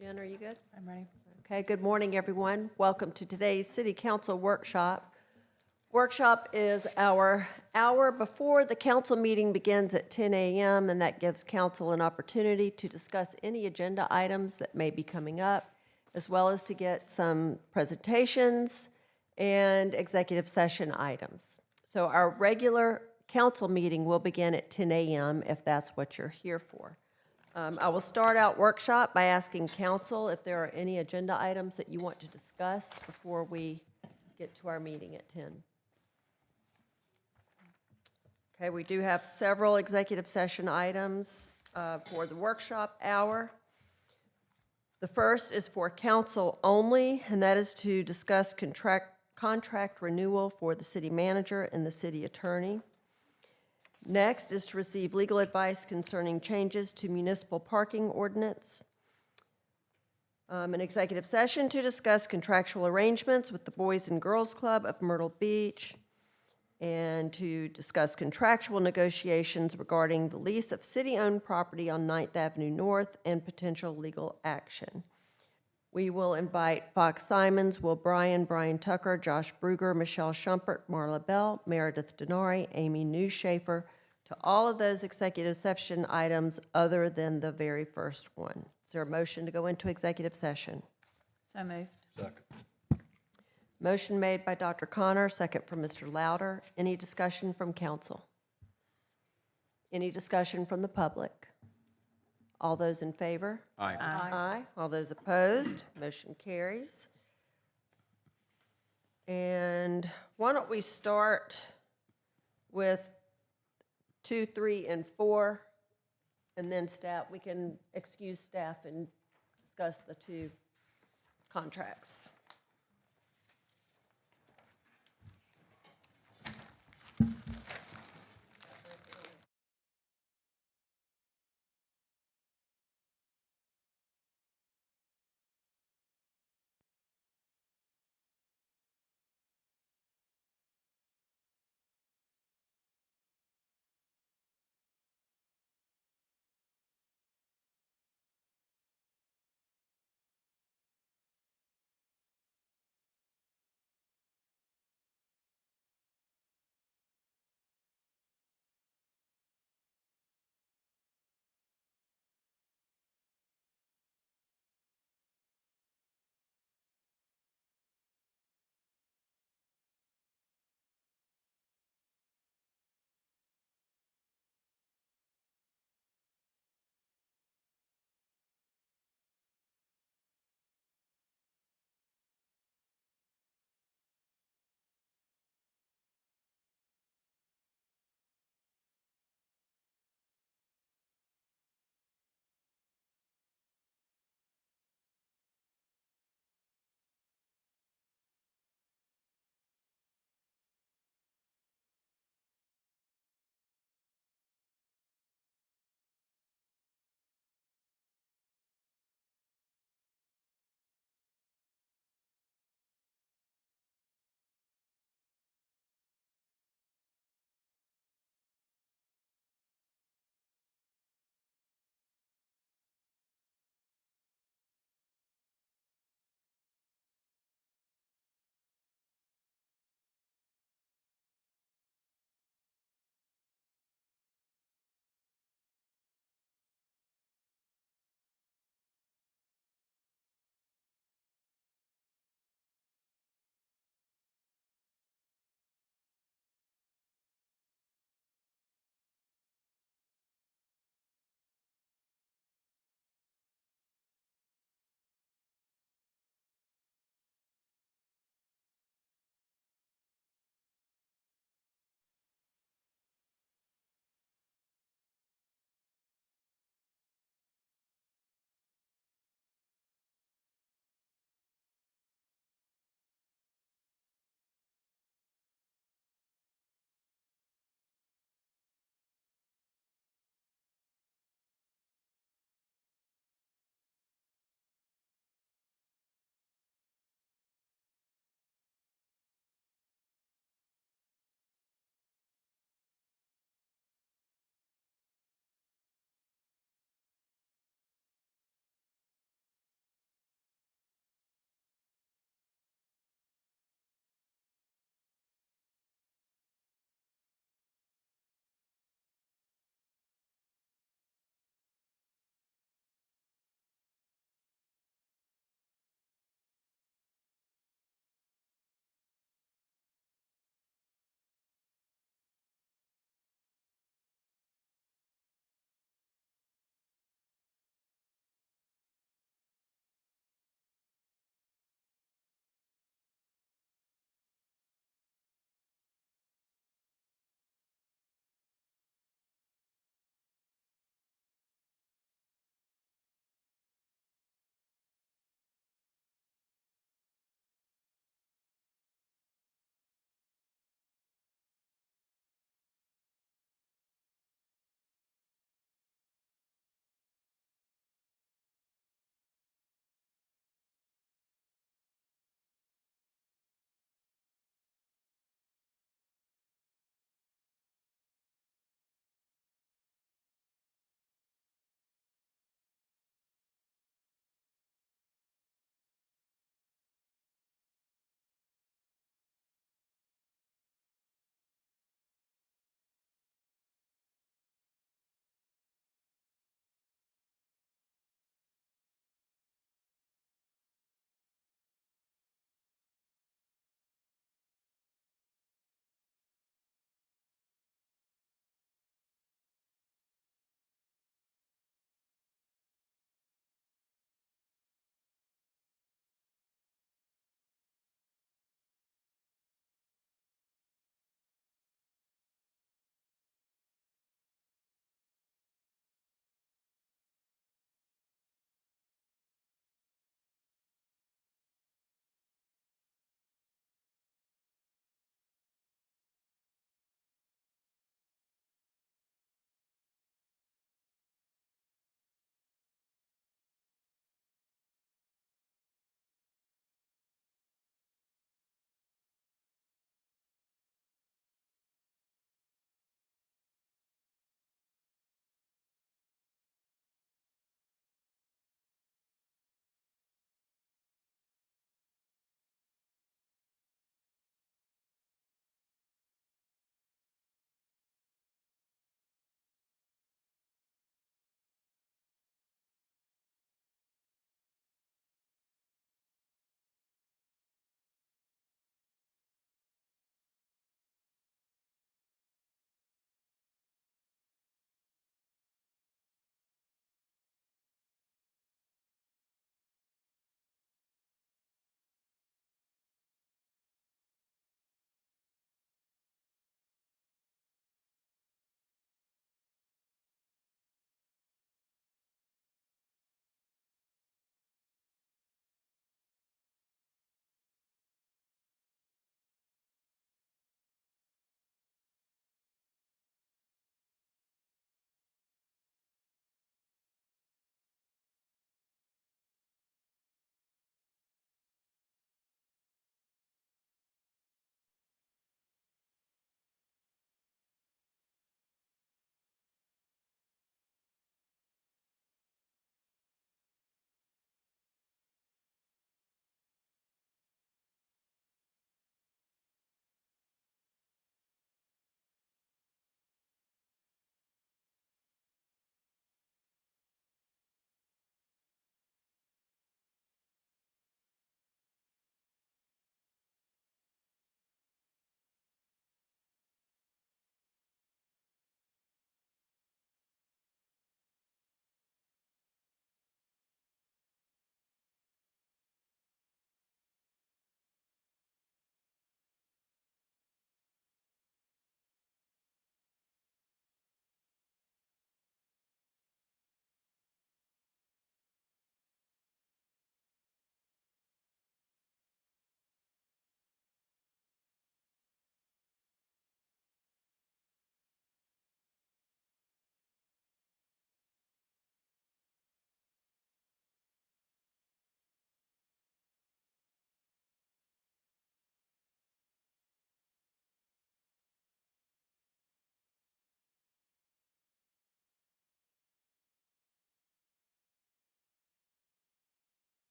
Jen, are you good? I'm ready. Okay, good morning, everyone. Welcome to today's City Council workshop. Workshop is our hour before the council meeting begins at 10 a.m., and that gives council an opportunity to discuss any agenda items that may be coming up, as well as to get some presentations and executive session items. So our regular council meeting will begin at 10 a.m. if that's what you're here for. I will start out workshop by asking council if there are any agenda items that you want to discuss before we get to our meeting at 10. Okay, we do have several executive session items for the workshop hour. The first is for council only, and that is to discuss contract renewal for the city manager and the city attorney. Next is to receive legal advice concerning changes to municipal parking ordinance. An executive session to discuss contractual arrangements with the Boys and Girls Club of Myrtle Beach, and to discuss contractual negotiations regarding the lease of city-owned property on 9th Avenue North and potential legal action. We will invite Fox Simons, Will Bryan, Brian Tucker, Josh Bruger, Michelle Schumpert, Marla Bell, Meredith Denari, Amy Newshafer, to all of those executive session items other than the very first one. Is there a motion to go into executive session? So moved. Second. Motion made by Dr. Connor, second from Mr. Louder. Any discussion from council? Any discussion from the public? All those in favor? Aye. Aye. All those opposed? Motion carries. And why don't we start with 2, 3, and 4, and then staff, we can excuse staff and discuss the two contracts.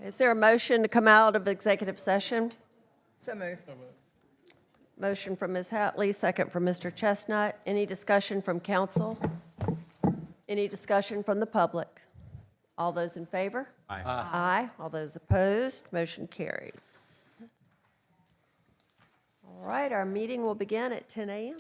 Is there a motion to come out of executive session? So moved. Motion from Ms. Hatley, second from Mr. Chestnut. Any discussion from council? Any discussion from the public? All those in favor? Aye. Aye. All those opposed, motion carries. All right, our meeting will begin at 10 a.m.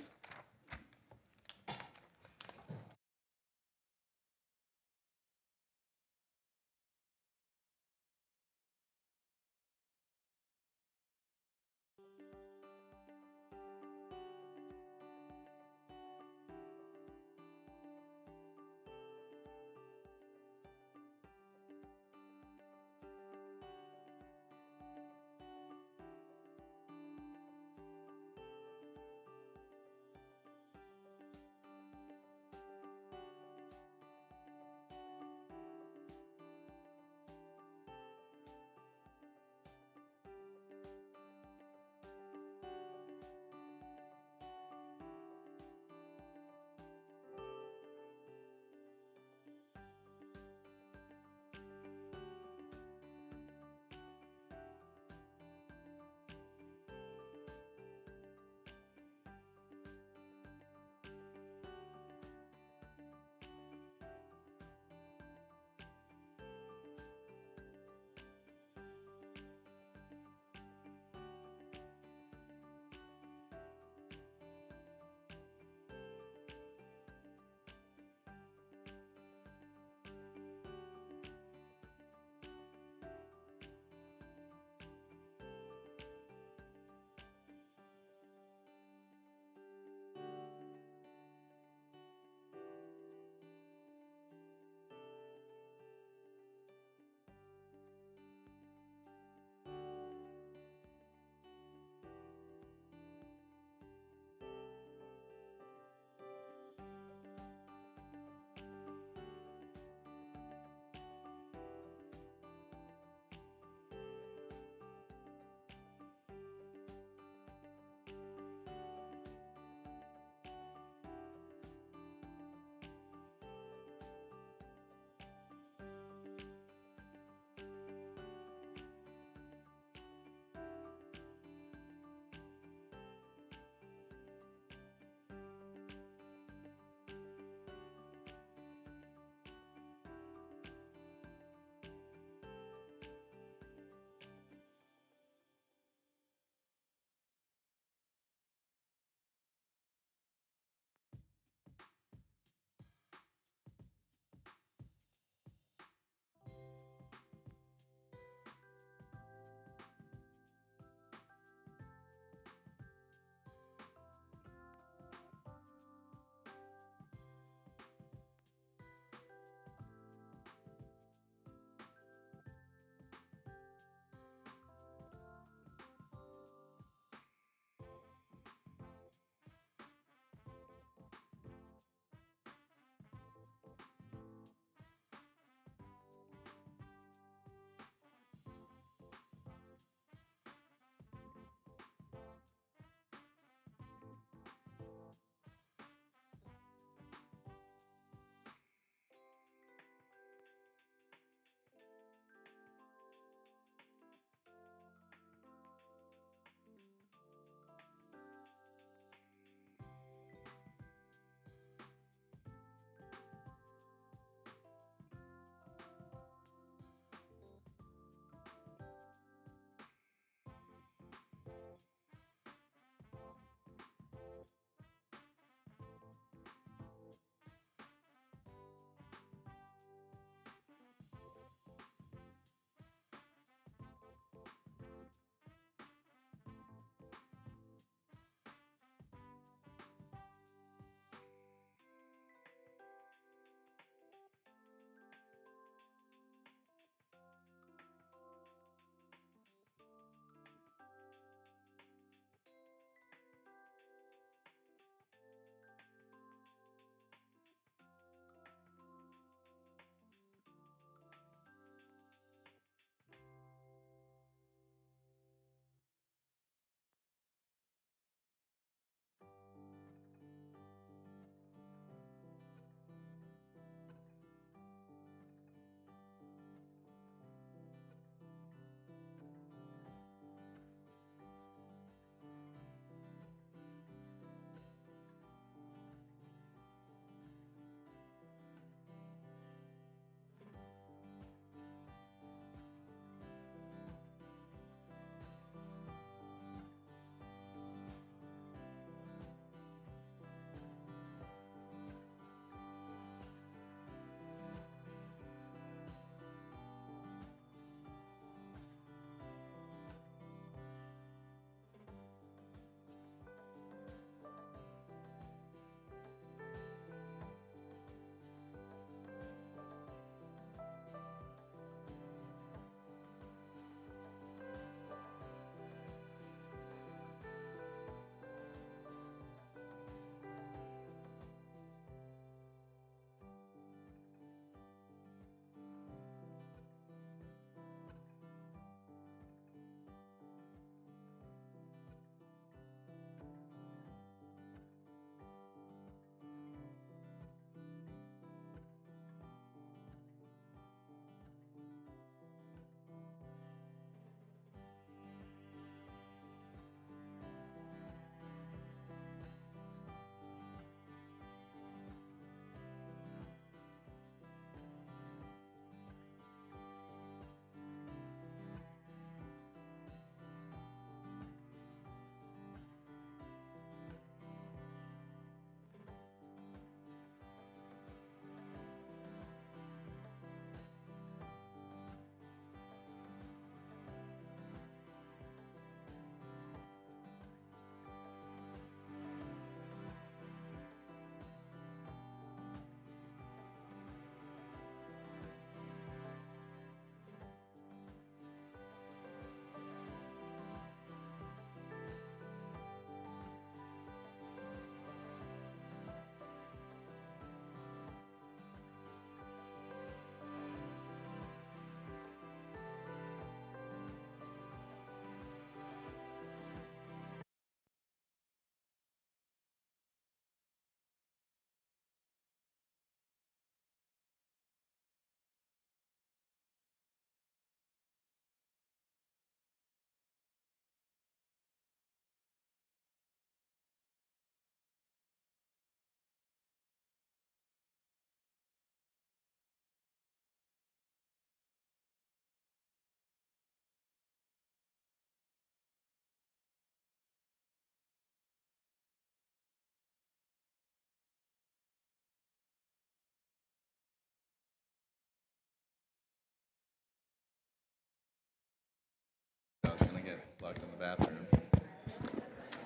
bathroom.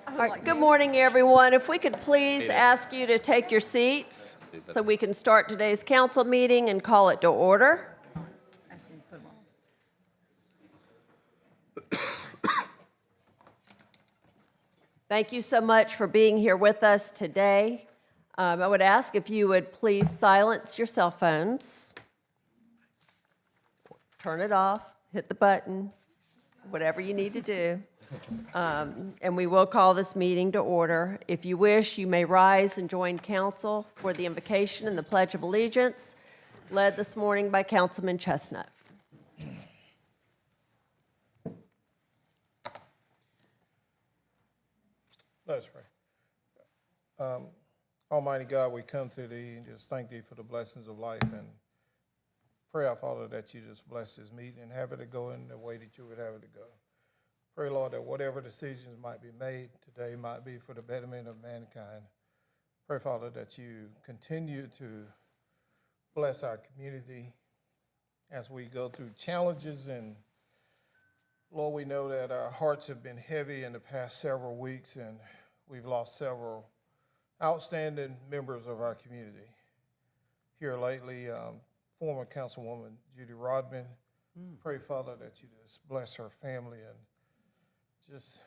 All right, good morning, everyone. If we could please ask you to take your seats so we can start today's council meeting and call it to order. Thank you so much for being here with us today. I would ask if you would please silence your cell phones. Turn it off, hit the button, whatever you need to do. And we will call this meeting to order. If you wish, you may rise and join council for the invocation and the Pledge of Allegiance, led this morning by Councilman Chestnut. Let's pray. Almighty God, we come to Thee and just thank Thee for the blessings of life, and pray, our Father, that You just bless this meeting and have it to go in the way that You would have it to go. Pray, Lord, that whatever decisions might be made today might be for the betterment of mankind. Pray, Father, that You continue to bless our community as we go through challenges. And Lord, we know that our hearts have been heavy in the past several weeks, and we've lost several outstanding members of our community. Here lately, former Councilwoman Judy Rodman. Pray, Father, that You just bless her family and just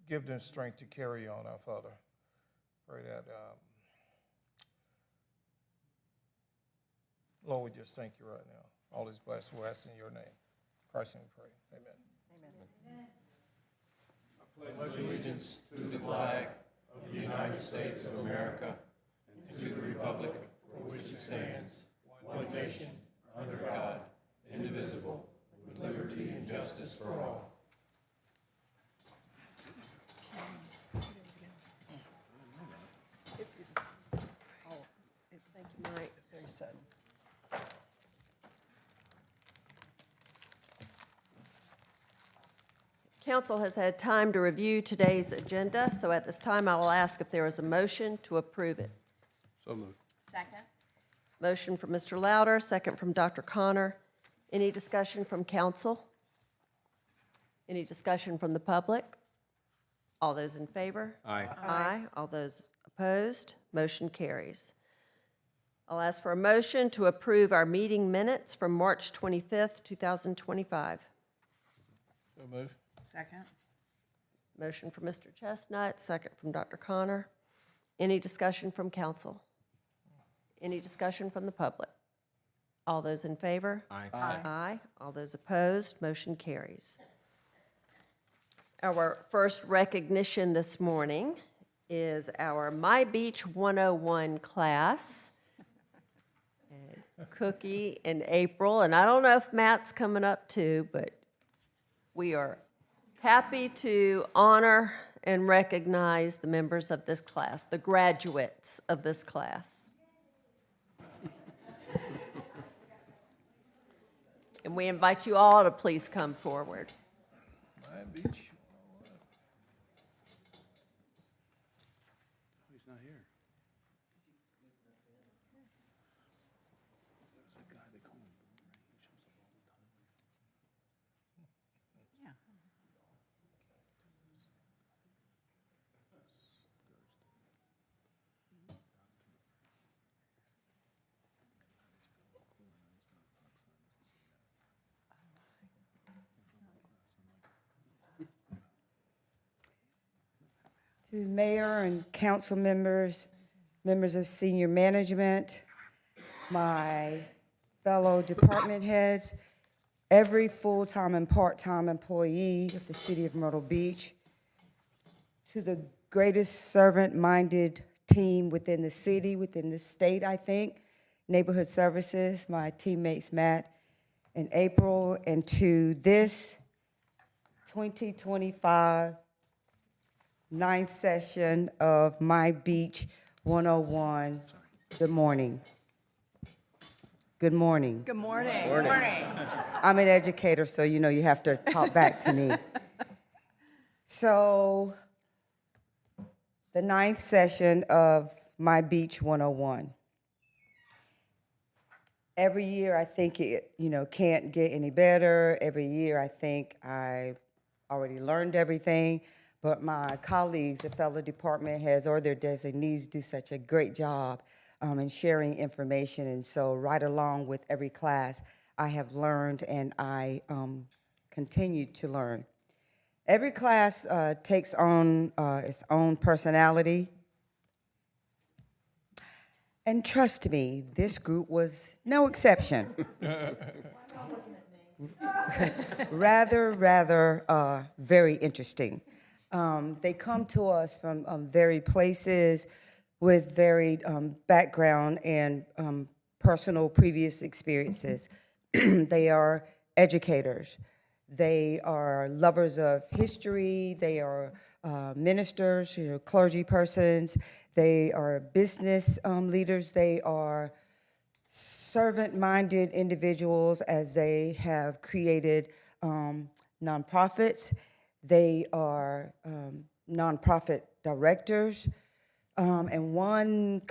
give them strength to carry on, our Father. Pray that, Lord, we just thank You right now. All is blessed. We'll ask in Your name. Christ name we pray. Amen. I pledge allegiance to the flag of the United States of America and to the republic for which it stands, one nation, under God, indivisible, with liberty and justice for all. Very sudden. Council has had time to review today's agenda, so at this time, I will ask if there is a motion to approve it. So moved. Second. Motion from Mr. Louder, second from Dr. Connor. Any discussion from council? Any discussion from the public? All those in favor? Aye. Aye. All those opposed? Motion carries. I'll ask for a motion to approve our meeting minutes from March 25th, 2025. So move. Second. Motion from Mr. Chestnut, second from Dr. Connor. Any discussion from council? Any discussion from the public? All those in favor? Aye. Aye. All those opposed, motion carries. Our first recognition this morning is our My Beach 101 class. And Cookie and April, and I don't know if Matt's coming up too, but we are happy to honor and recognize the members of this class, the graduates of this class. And we invite you all to please come forward. My beach. He's not here. The guy they call him, he shows up all the time. Yeah. To mayor and council members, members of senior management, my fellow department heads, every full-time and part-time employee of the city of Myrtle Beach, to the greatest servant-minded team within the city, within the state, I think, Neighborhood Services, my teammates Matt and April, and to this 2025 ninth session of My Beach 101. Good morning. Good morning. Good morning. Good morning. I'm an educator, so you know you have to talk back to me. So, the ninth session of My Beach 101. Every year I think it, can't get any better. Every year I think I already learned everything, but my colleagues, the fellow department heads or their designees do such a great job in sharing information. And so right along with every class, I have learned and I continue to learn. Every class takes on its own personality. And trust me, this group was no exception. Rather, very interesting. They come to us from varied places with varied background and personal previous experiences. They are educators. They are lovers of history. They are ministers, clergy persons. They are business leaders. They are servant-minded individuals as they have created nonprofits. They are nonprofit directors. And one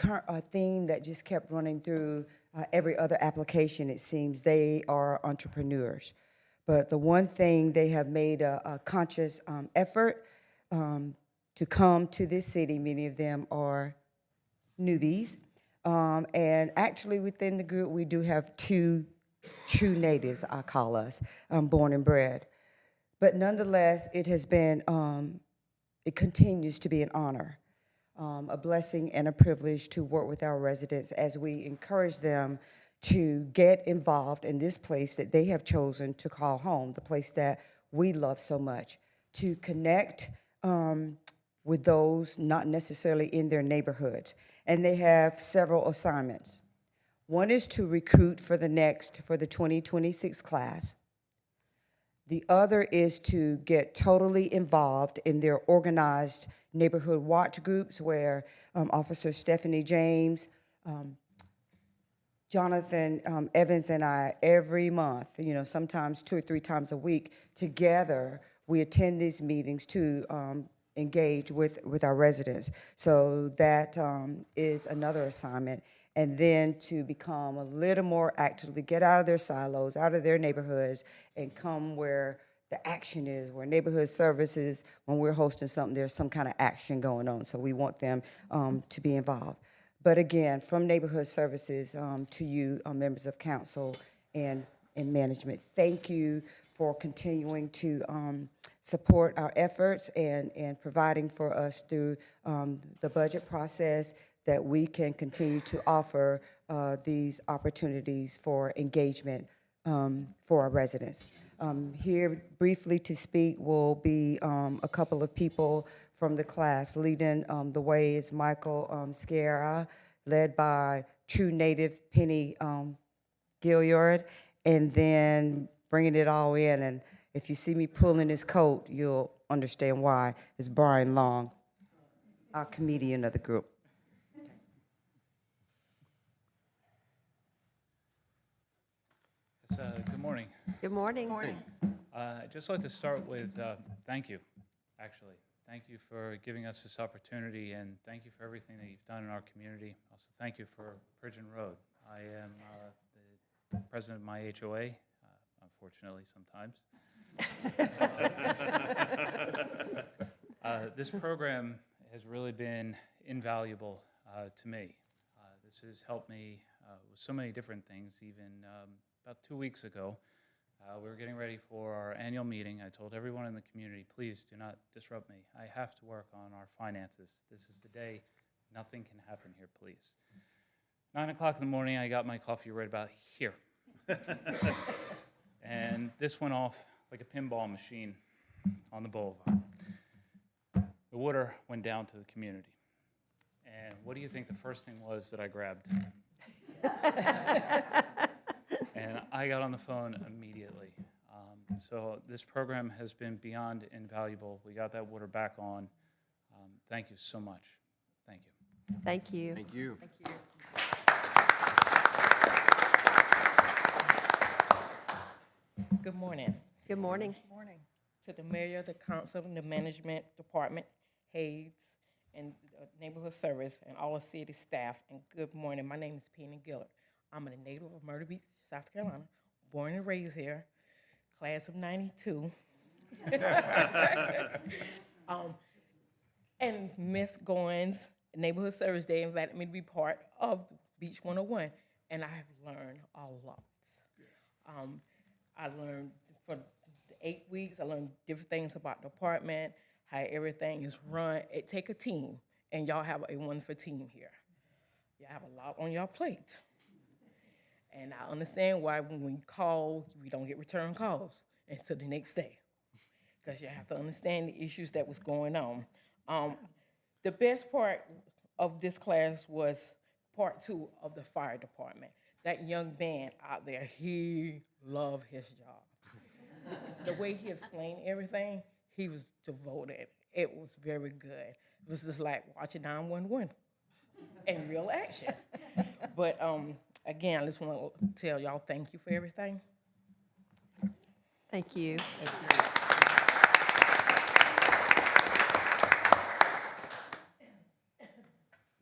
theme that just kept running through every other application, it seems, they are entrepreneurs. But the one thing they have made a conscious effort to come to this city, many of them are newbies. And actually within the group, we do have 2 true natives, I call us, born and bred. But nonetheless, it has been, it continues to be an honor, a blessing and a privilege to work with our residents as we encourage them to get involved in this place that they have chosen to call home, the place that we love so much, to connect with those not necessarily in their neighborhoods. And they have several assignments. One is to recruit for the 2026 class. The other is to get totally involved in their organized neighborhood watch groups where Officer Stephanie James, Jonathan Evans and I, every month, sometimes 2 or 3 times a week, together, we attend these meetings to engage with our residents. So that is another assignment. And then to become a little more actively, get out of their silos, out of their neighborhoods, and come where the action is, where neighborhood services, when we're hosting something, there's some kind of action going on. So we want them to be involved. But again, from neighborhood services to you, members of council and management, thank you for continuing to support our efforts and providing for us through the budget process that we can continue to offer these opportunities for engagement for our residents. Here briefly to speak will be a couple of people from the class. Leading the way is Michael Sciarra, led by true native Penny Gilliard, and then bringing it all in. And if you see me pulling his coat, you'll understand why. It's Brian Long, our comedian of the group. Good morning. Good morning. Good morning. I'd just like to start with thank you, actually. Thank you for giving us this opportunity, and thank you for everything that you've done in our community. Also, thank you for Bridgeton Road. I am the president of my HOA, unfortunately, sometimes. This program has really been invaluable to me. This has helped me with so many different things. Even about 2 weeks ago, we were getting ready for our annual meeting. I told everyone in the community, please do not disrupt me. I have to work on our finances. This is the day. Nothing can happen here, please. 9 o'clock in the morning, I got my coffee right about here. And this went off like a pinball machine on the boulevard. The water went down to the community. And what do you think the first thing was that I grabbed? And I got on the phone immediately. So this program has been beyond invaluable. We got that water back on. Thank you so much. Thank you. Thank you. Thank you. Thank you. Good morning. Good morning. To the mayor, the council, and the management department, aides, and neighborhood service, and all the city staff, and good morning. My name is Penny Gillard. I'm a native of Myrtle Beach, South Carolina, born and raised here, class of '92. And Miss Goins, Neighborhood Service, they invited me to be part of Beach 101, and I have learned a lot. I learned for the 8 weeks, I learned different things about the department, how everything is run. It take a team, and y'all have a wonderful team here. Y'all have a lot on your plate. And I understand why when we call, we don't get return calls until the next day, because you have to understand the issues that was going on. The best part of this class was part 2 of the fire department. That young man out there, he loved his job. The way he explained everything, he was devoted. It was very good. It was just like watching 911 in real action. But again, I just want to tell y'all thank you for everything. Thank you.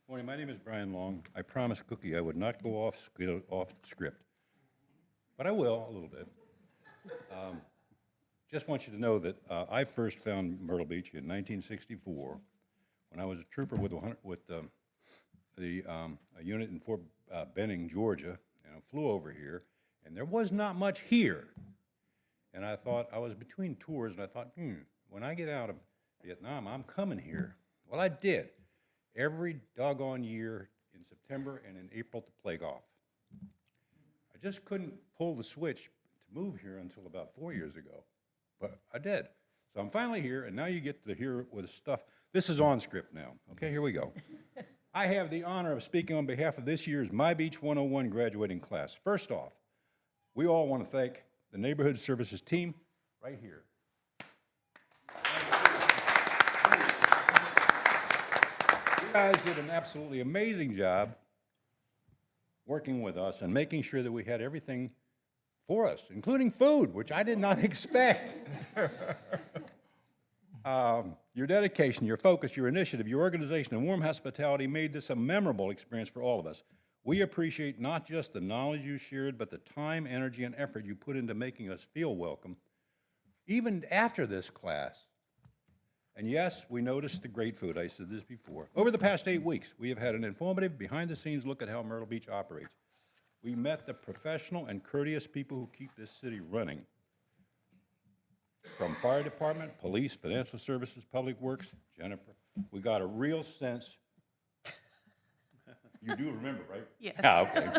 Morning, my name is Brian Long. I promised Cookie I would not go off script, but I will a little bit. Just want you to know that I first found Myrtle Beach in 1964 when I was a trooper with a unit in Fort Benning, Georgia, and I flew over here, and there was not much here. And I thought, I was between tours, and I thought, when I get out of Vietnam, I'm coming here. Well, I did. Every doggone year in September and in April to play golf. I just couldn't pull the switch to move here until about 4 years ago, but I did. So I'm finally here, and now you get to hear with stuff. This is on script now. Okay, here we go. I have the honor of speaking on behalf of this year's My Beach 101 graduating class. First off, we all want to thank the Neighborhood Services team right here. You guys did an absolutely amazing job working with us and making sure that we had everything for us, including food, which I did not expect. Your dedication, your focus, your initiative, your organization, and warm hospitality made this a memorable experience for all of us. We appreciate not just the knowledge you shared, but the time, energy, and effort you put into making us feel welcome, even after this class. And yes, we noticed the great food. I said this before. Over the past 8 weeks, we have had an informative, behind-the-scenes look at how Myrtle Beach operates. We met the professional and courteous people who keep this city running. From fire department, police, financial services, public works, Jennifer, we got a real sense. You do remember, right? Yes. Ah, okay.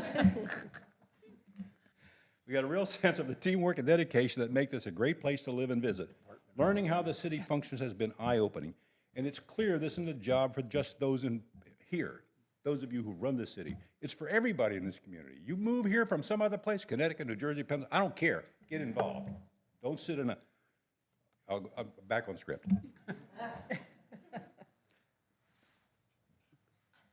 We got a real sense of the teamwork and dedication that make this a great place to live and visit. Learning how the city functions has been eye-opening, and it's clear this isn't a job for just those in here, those of you who run the city. It's for everybody in this community. You move here from some other place, Connecticut, New Jersey, Pennsylvania, I don't care. Get involved. Don't sit in a, I'm back on script.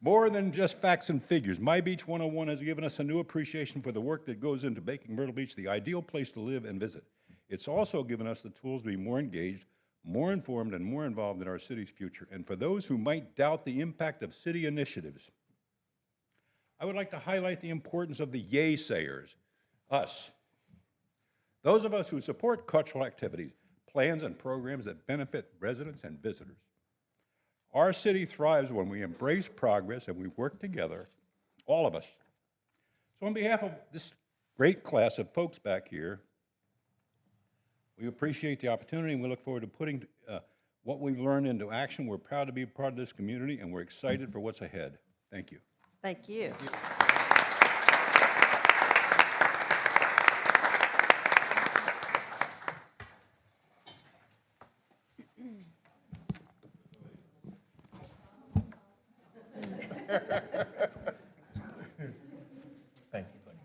More than just facts and figures, My Beach 101 has given us a new appreciation for the work that goes into making Myrtle Beach the ideal place to live and visit. It's also given us the tools to be more engaged, more informed, and more involved in our city's future. And for those who might doubt the impact of city initiatives, I would like to highlight the importance of the yay-sayers, us. Those of us who support cultural activities, plans, and programs that benefit residents and visitors. Our city thrives when we embrace progress and we work together, all of us. So on behalf of this great class of folks back here, we appreciate the opportunity, and we look forward to putting what we've learned into action. We're proud to be a part of this community, and we're excited for what's ahead. Thank you. Thank you. Thank you, buddy.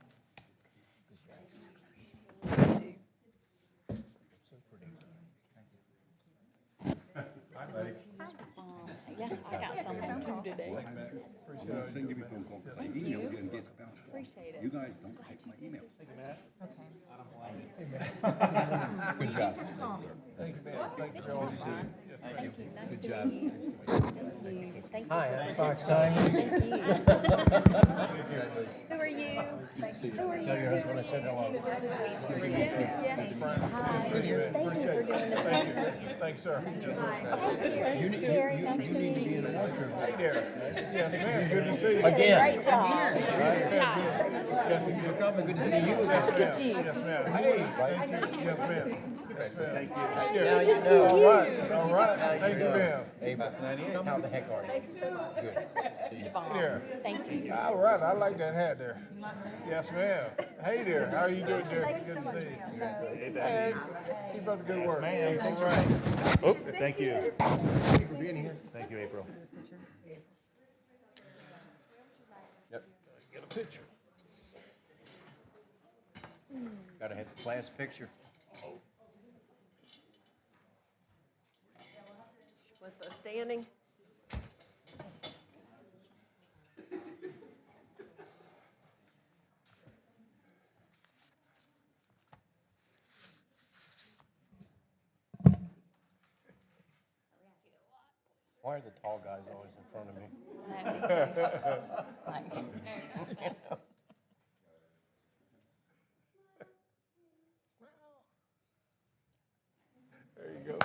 Yeah, I got some too today. Give me a phone call. My email didn't get bounced. Appreciate it. You guys don't take my email. Good job. Thank you, man. Thank you for all you see. Thank you. Nice to meet you. Thank you. Hi, I'm Clark Simons. Thank you. Who are you? Tell your husband I said hello. Thanks, sir. You need to be in the wardroom. Hey there. Yes, ma'am. Good to see you. Again. Great job. Yes, You're coming. Good to see you. yes, ma'am. Hey, thank you. Yes, ma'am. Yes, ma'am. Thank you. Now you know. All right, all right. Thank you, ma'am. Hey, how the heck are you? Good. There. Thank you. All right, I like that hat there. Yes, ma'am. Hey there, how are you doing, dear? Good to see you. Hey, keep up the good work. Ma'am. All right. Oh, thank you. Thank you for being here. Thank you, April. Get a picture. Gotta have the class picture. What's a standing? Why are the tall guys always in front of me? There you go.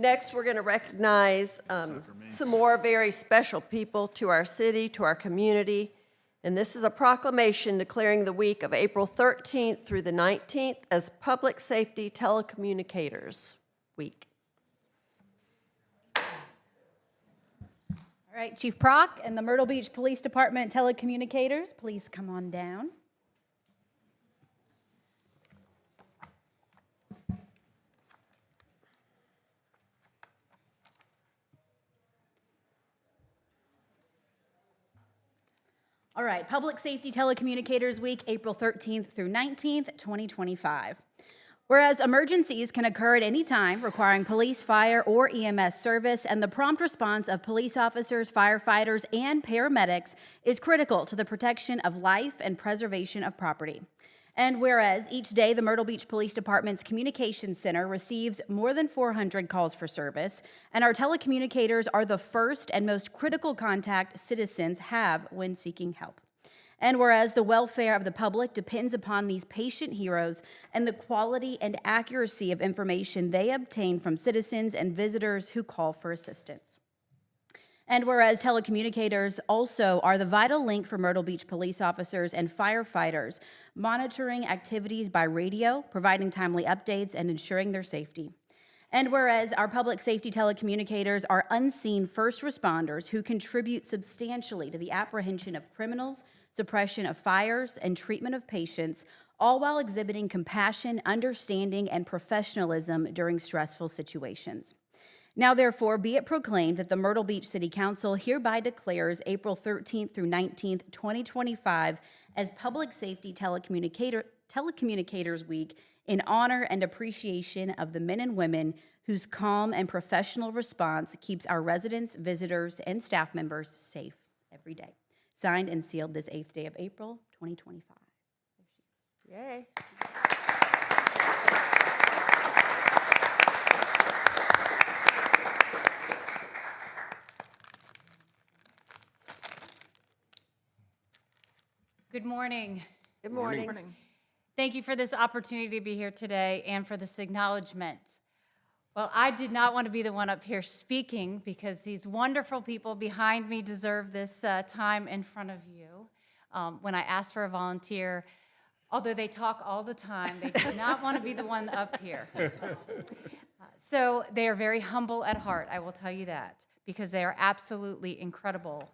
Next, we're going to recognize some more very special people to our city, to our community. And this is a proclamation declaring the week of April 13th through the 19th as Public Safety Telecommunicators Week. All right, Chief Prock and the Myrtle Beach Police Department telecommunicators, please come on down. All right, Public Safety Telecommunicators Week, April 13th through 19th, 2025. Whereas emergencies can occur at any time requiring police, fire, or EMS service, and the prompt response of police officers, firefighters, and paramedics is critical to the protection of life and preservation of property. And whereas each day the Myrtle Beach Police Department's Communications Center receives more than 400 calls for service, and our telecommunicators are the first and most critical contact citizens have when seeking help. And whereas the welfare of the public depends upon these patient heroes and the quality and accuracy of information they obtain from citizens and visitors who call for assistance. And whereas telecommunicators also are the vital link for Myrtle Beach police officers and firefighters, monitoring activities by radio, providing timely updates, and ensuring their safety. And whereas our public safety telecommunicators are unseen first responders who contribute substantially to the apprehension of criminals, suppression of fires, and treatment of patients, all while exhibiting compassion, understanding, and professionalism during stressful situations. Now, therefore, be it proclaimed that the Myrtle Beach City Council hereby declares April 13th through 19th, 2025 as Public Safety Telecommunicators Week in honor and appreciation of the men and women whose calm and professional response keeps our residents, visitors, and staff members safe every day. Signed and sealed this 8th day of April, 2025. Yay. Good morning. Good morning. Thank you for this opportunity to be here today and for this acknowledgement. Well, I did not want to be the one up here speaking because these wonderful people behind me deserve this time in front of you. When I asked for a volunteer, although they talk all the time, they did not want to be the one up here. So they are very humble at heart, I will tell you that, because they are absolutely incredible.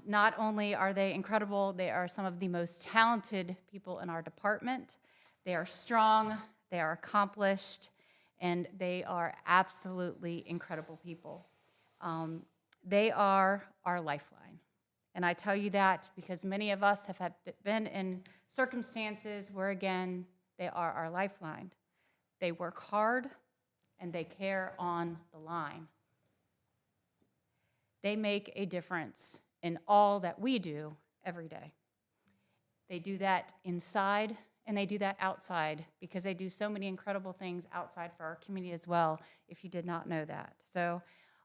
Not only are they incredible, they are some of the most talented people in our department. They are strong, they are accomplished, and they are absolutely incredible people. They are our lifeline. And I tell you that because many of us have been in circumstances where, again, they are our lifeline. They work hard, and they care on the line. They make a difference in all that we do every day. They do that inside and they do that outside because they do so many incredible things outside for our community as well, if you did not know that. So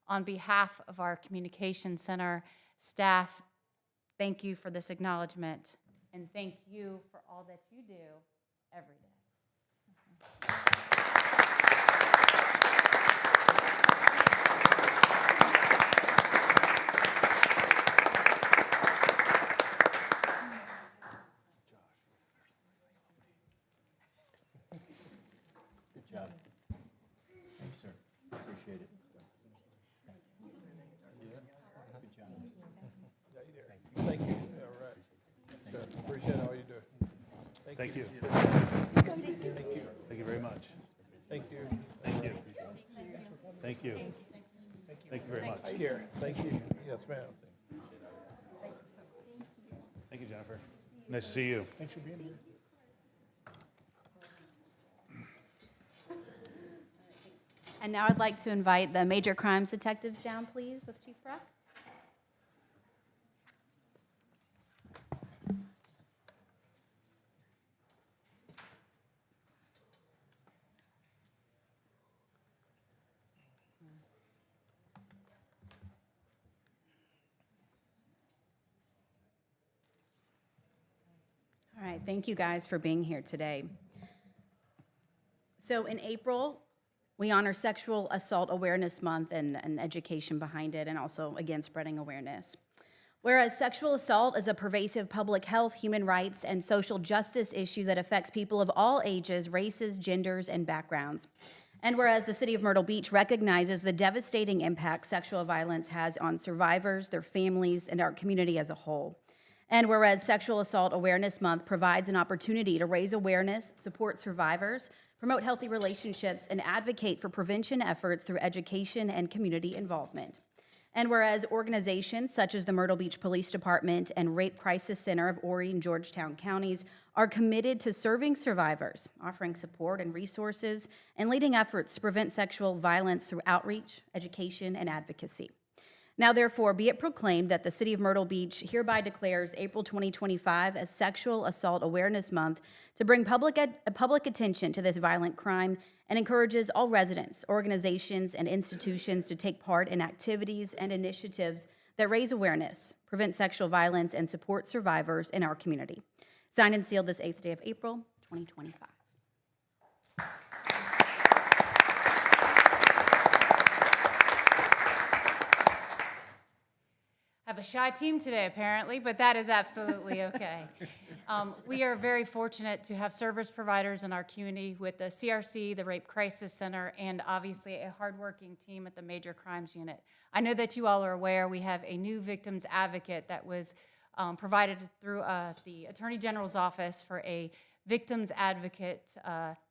on behalf of our communication center staff, thank you for this acknowledgement and thank you for all that you do every day. Good job. Thank you, sir. Appreciate it. Good job. Thank you. All right. Sure. Appreciate all you do. Thank you. Thank you very much. Thank you. Thank you. Thank you. Thank you very much. Here. Thank you. Yes, ma'am. Thank you, Jennifer. Nice to see you. Thanks for being here. And now I'd like to invite the major crimes detectives down, please, with Chief Brock. All right, thank you guys for being here today. So in April, we honor Sexual Assault Awareness Month and education behind it, and also, again, spreading awareness. Whereas sexual assault is a pervasive public health, human rights, and social justice issue that affects people of all ages, races, genders, and backgrounds. And whereas the city of Myrtle Beach recognizes the devastating impact sexual violence has on survivors, their families, and our community as a whole. And whereas Sexual Assault Awareness Month provides an opportunity to raise awareness, support survivors, promote healthy relationships, and advocate for prevention efforts through education and community involvement. And whereas organizations such as the Myrtle Beach Police Department and Rape Crisis Center of Horry and Georgetown counties are committed to serving survivors, offering support and resources, and leading efforts to prevent sexual violence through outreach, education, and advocacy. Now, therefore, be it proclaimed that the City of Myrtle Beach hereby declares April 2025 as Sexual Assault Awareness Month to bring public attention to this violent crime and encourages all residents, organizations, and institutions to take part in activities and initiatives that raise awareness, prevent sexual violence, and support survivors in our community. Signed and sealed this 8th day of April, 2025. Have a shy team today, apparently, but that is absolutely okay. We are very fortunate to have service providers in our community with the CRC, the Rape Crisis Center, and obviously a hardworking team at the Major Crimes Unit. I know that you all are aware we have a new victims advocate that was provided through the Attorney General's office for a victims advocate,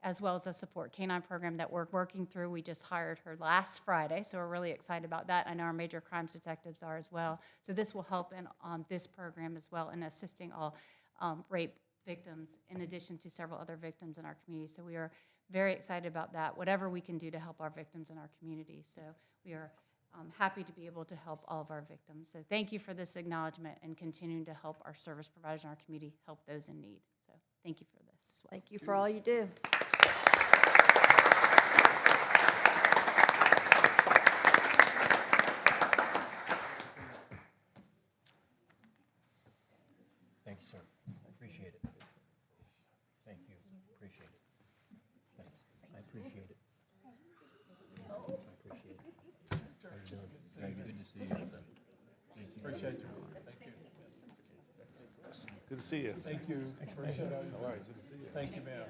as well as a support canine program that we're working through. We just hired her last Friday, so we're really excited about that. I know our major crimes detectives are as well. So this will help on this program as well in assisting all rape victims, in addition to several other victims in our community. So we are very excited about that, whatever we can do to help our victims in our community. So we are happy to be able to help all of our victims. So thank you for this acknowledgement and continuing to help our service providers in our community help those in need. So thank you for this as well. Thank you for all you do. Thank you, sir. Appreciate it. Thank you. Appreciate it. Thanks. I appreciate it. I appreciate it. How you doing? Very good to see you. Appreciate you. Thank you. Good to see you. Thank you. Appreciate all you do. All right, good to see you. Thank you, ma'am.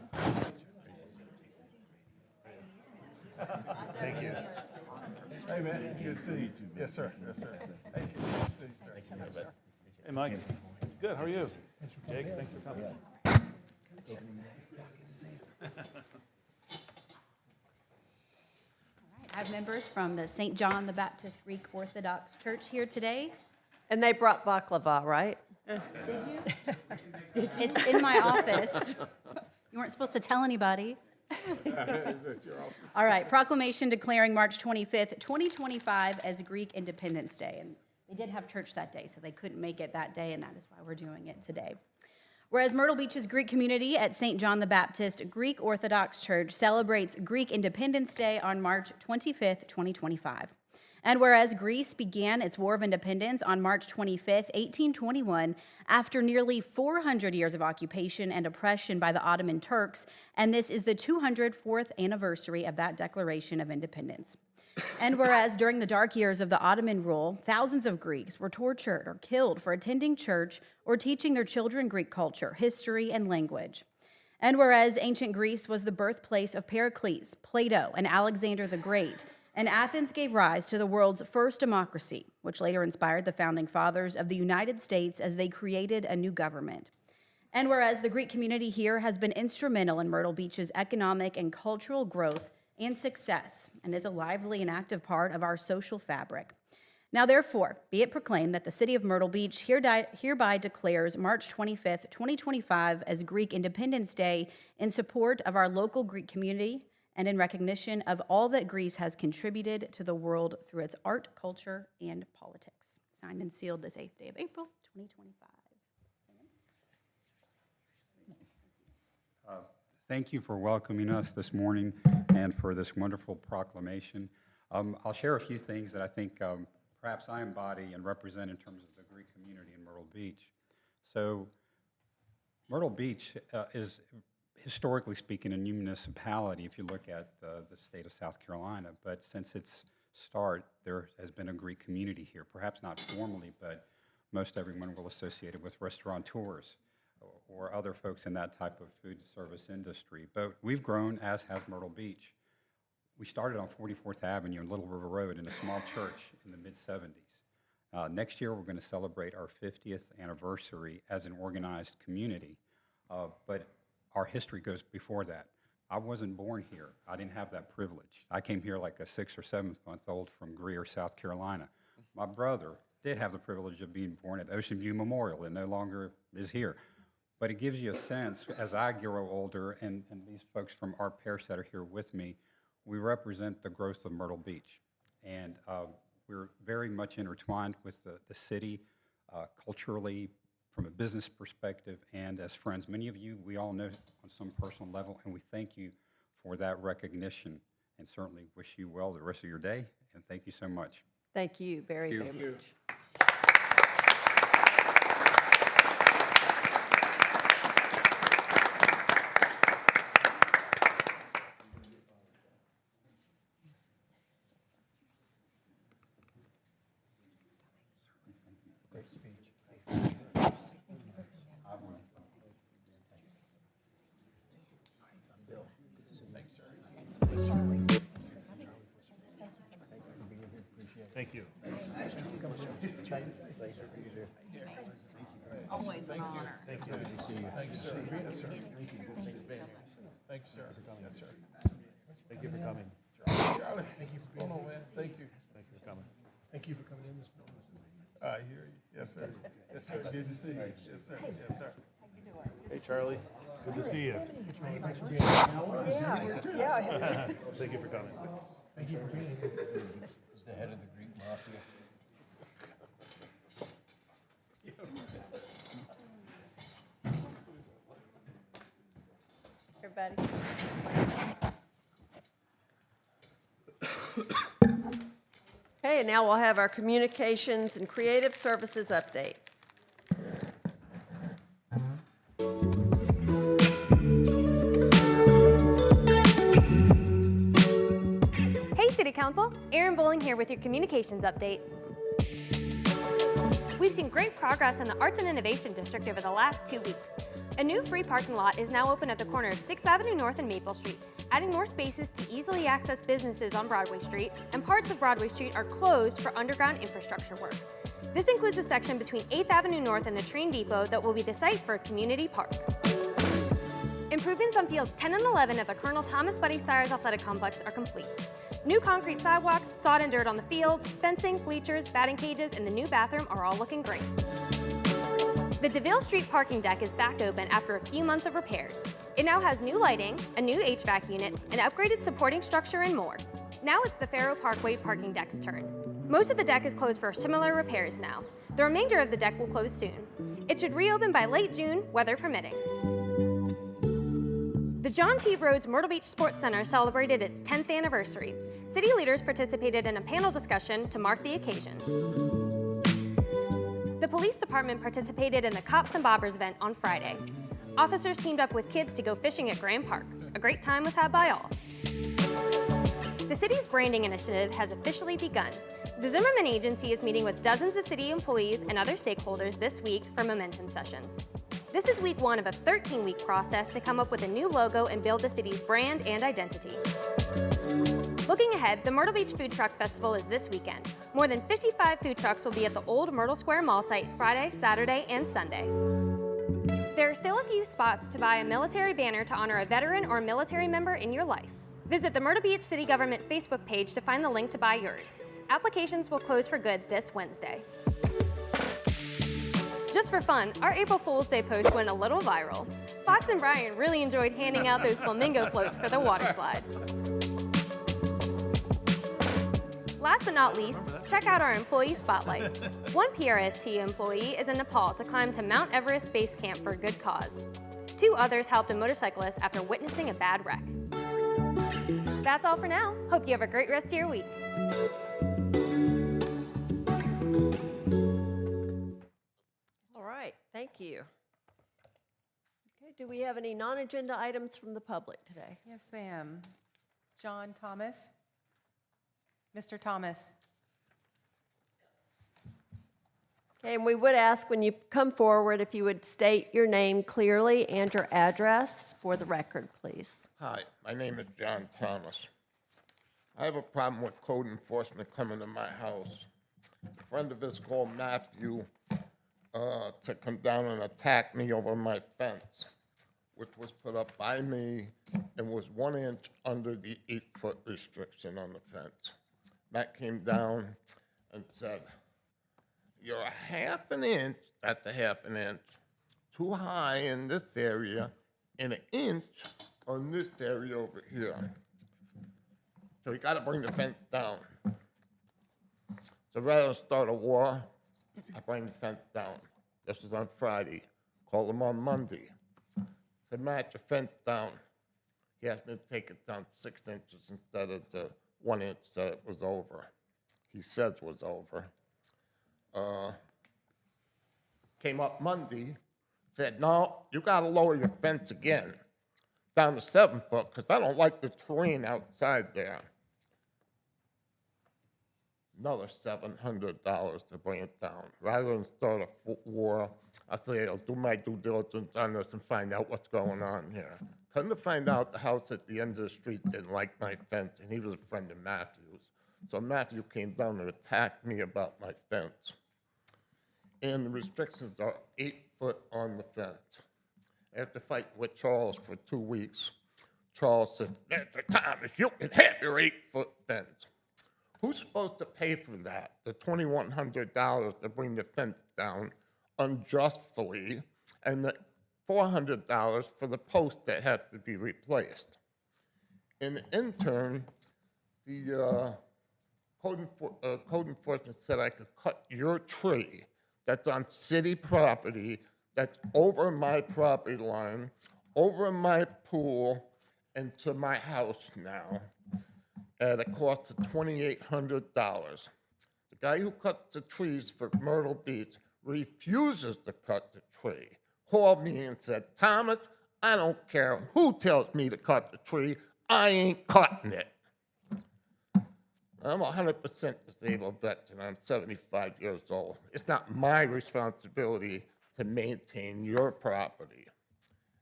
Thank you. Hey, man. Good to see you. Yes, sir. Yes, sir. Hey, good to see you, sir. Yes, sir. Hey, Mike. Good, how are you? Jake, thanks for coming. I have members from the St. John the Baptist Greek Orthodox Church here today. And they brought baklava, right? It's in my office. You weren't supposed to tell anybody. All right, proclamation declaring March 25th, 2025 as Greek Independence Day. And they did have church that day, so they couldn't make it that day, and that is why we're doing it today. Whereas Myrtle Beach's Greek community at St. John the Baptist Greek Orthodox Church celebrates Greek Independence Day on March 25th, 2025. And whereas Greece began its War of Independence on March 25th, 1821, after nearly 400 years of occupation and oppression by the Ottoman Turks, and this is the 204th anniversary of that Declaration of Independence. And whereas during the dark years of the Ottoman rule, thousands of Greeks were tortured or killed for attending church or teaching their children Greek culture, history, and language. And whereas ancient Greece was the birthplace of Pericles, Plato, and Alexander the Great, and Athens gave rise to the world's first democracy, which later inspired the founding fathers of the United States as they created a new government. And whereas the Greek community here has been instrumental in Myrtle Beach's economic and cultural growth and success, and is a lively and active part of our social fabric. Now, therefore, be it proclaimed that the City of Myrtle Beach hereby declares March 25th, 2025 as Greek Independence Day in support of our local Greek community and in recognition of all that Greece has contributed to the world through its art, culture, and politics. Signed and sealed this 8th day of April, 2025. Thank you for welcoming us this morning and for this wonderful proclamation. I'll share a few things that I think perhaps I embody and represent in terms of the Greek community in Myrtle Beach. So Myrtle Beach is, historically speaking, a new municipality if you look at the state of South Carolina, but since its start, there has been a Greek community here, perhaps not formally, but most everyone will associate it with restaurateurs or other folks in that type of food service industry. But we've grown, as has Myrtle Beach. We started on 44th Avenue and Little River Road in a small church in the mid-'70s. Next year, we're going to celebrate our 50th anniversary as an organized community. But our history goes before that. I wasn't born here. I didn't have that privilege. I came here like a 6 or 7 month old from Greer, South Carolina. My brother did have the privilege of being born at Ocean View Memorial and no longer is here. But it gives you a sense, as I grow older, and these folks from our parish that are here with me, we represent the growth of Myrtle Beach. And we're very much intertwined with the city culturally, from a business perspective, and as friends. Many of you, we all know on some personal level, and we thank you for that recognition, and certainly wish you well the rest of your day, and thank you so much. Thank you very much. Thank you. Always an honor. Thank you. Thank you, sir. Yes, sir. Thank you, sir. Yes, sir. Thank you for coming. Charlie, what's going on, man? Thank you. Thank you for coming. Thank you for coming in this morning. I hear you. Yes, sir. Yes, sir. Good to see you. Yes, sir. Yes, sir. Hey, Charlie. Good to see you. Yeah. Thank you for coming. Thank you for being here. Is the head of the Greek mafia. Everybody. Okay, and now we'll have our communications and creative services update. Hey City Council, Erin Bowling here with your communications update. We've seen great progress in the Arts and Innovation District over the last 2 weeks. A new free parking lot is now open at the corner of 6th Avenue North and Maple Street, adding more spaces to easily access businesses on Broadway Street, and parts of Broadway Street are closed for underground infrastructure work. This includes a section between 8th Avenue North and the train depot that will be the site for a community park. Improvements on fields 10 and 11 at the Colonel Thomas Buddy Stires Athletic Complex are complete. New concrete sidewalks, sod and dirt on the fields, fencing, bleachers, batting cages, and the new bathroom are all looking great. The DeVille Street parking deck is back open after a few months of repairs. It now has new lighting, a new HVAC unit, an upgraded supporting structure, and more. Now it's the Faro Parkway parking deck's turn. Most of the deck is closed for similar repairs now. The remainder of the deck will close soon. It should reopen by late June, weather permitting. The John T. Rhodes Myrtle Beach Sports Center celebrated its 10th anniversary. City leaders participated in a panel discussion to mark the occasion. The police department participated in the Cops and Bobbers event on Friday. Officers teamed up with kids to go fishing at Grand Park. A great time was had by all. The city's branding initiative has officially begun. The Zimmerman Agency is meeting with dozens of city employees and other stakeholders this week for momentum sessions. This is week one of a 13-week process to come up with a new logo and build the city's brand and identity. Looking ahead, the Myrtle Beach Food Truck Festival is this weekend. More than 55 food trucks will be at the old Myrtle Square Mall site Friday, Saturday, and Sunday. There are still a few spots to buy a military banner to honor a veteran or military member in your life. Visit the Myrtle Beach City Government Facebook page to find the link to buy yours. Applications will close for good this Wednesday. Just for fun, our April Fool's Day post went a little viral. Fox and Brian really enjoyed handing out those flamingo floats for the water slide. Last but not least, check out our employee spotlights. One PRST employee is in Nepal to climb to Mount Everest Base Camp for a good cause. 2 others helped a motorcyclist after witnessing a bad wreck. That's all for now. Hope you have a great rest of your week. All right, thank you. Okay, do we have any non-agenda items from the public today? Yes, ma'am. John Thomas. Mr. Thomas. Okay, and we would ask when you come forward if you would state your name clearly and your address for the record, please. Hi, my name is John Thomas. I have a problem with code enforcement coming to my house. A friend of his called Matthew to come down and attack me over my fence, which was put up by me and was 1 inch under the 8-foot restriction on the fence. Matt came down and said, "You're a half an inch, that's a half an inch, too high in this area and 1 inch on this area over here. So you gotta bring the fence down." So rather than start a war, I bring the fence down. This was on Friday. Called him on Monday. Said, "Matt, your fence down." He asked me to take it down 6 inches instead of the 1 inch that it was over. He says was over. Came up Monday, said, "No, you gotta lower your fence again, down to 7 foot, because I don't like the terrain outside there." Another $700 to bring it down. Rather than start a war, I say I'll do my due diligence on this and find out what's going on here. Come to find out, the house at the end of the street didn't like my fence, and he was a friend of Matthew's. So Matthew came down and attacked me about my fence. And the restrictions are 8 foot on the fence. After fighting with Charles for 2 weeks, Charles said, "Mr. Thomas, you can have your 8-foot fence." Who's supposed to pay for that? The $2,100 to bring the fence down unjustly, and the $400 for the post that had to be replaced. In the interim, the code enforcement said I could cut your tree that's on city property, that's over my property line, over my pool, and to my house now, at a cost of $2,800. The guy who cuts the trees for Myrtle Beach refuses to cut the tree. Called me and said, "Thomas, I don't care who tells me to cut the tree, I ain't cutting it." I'm a 100% disabled veteran. I'm 75 years old. It's not my responsibility to maintain your property.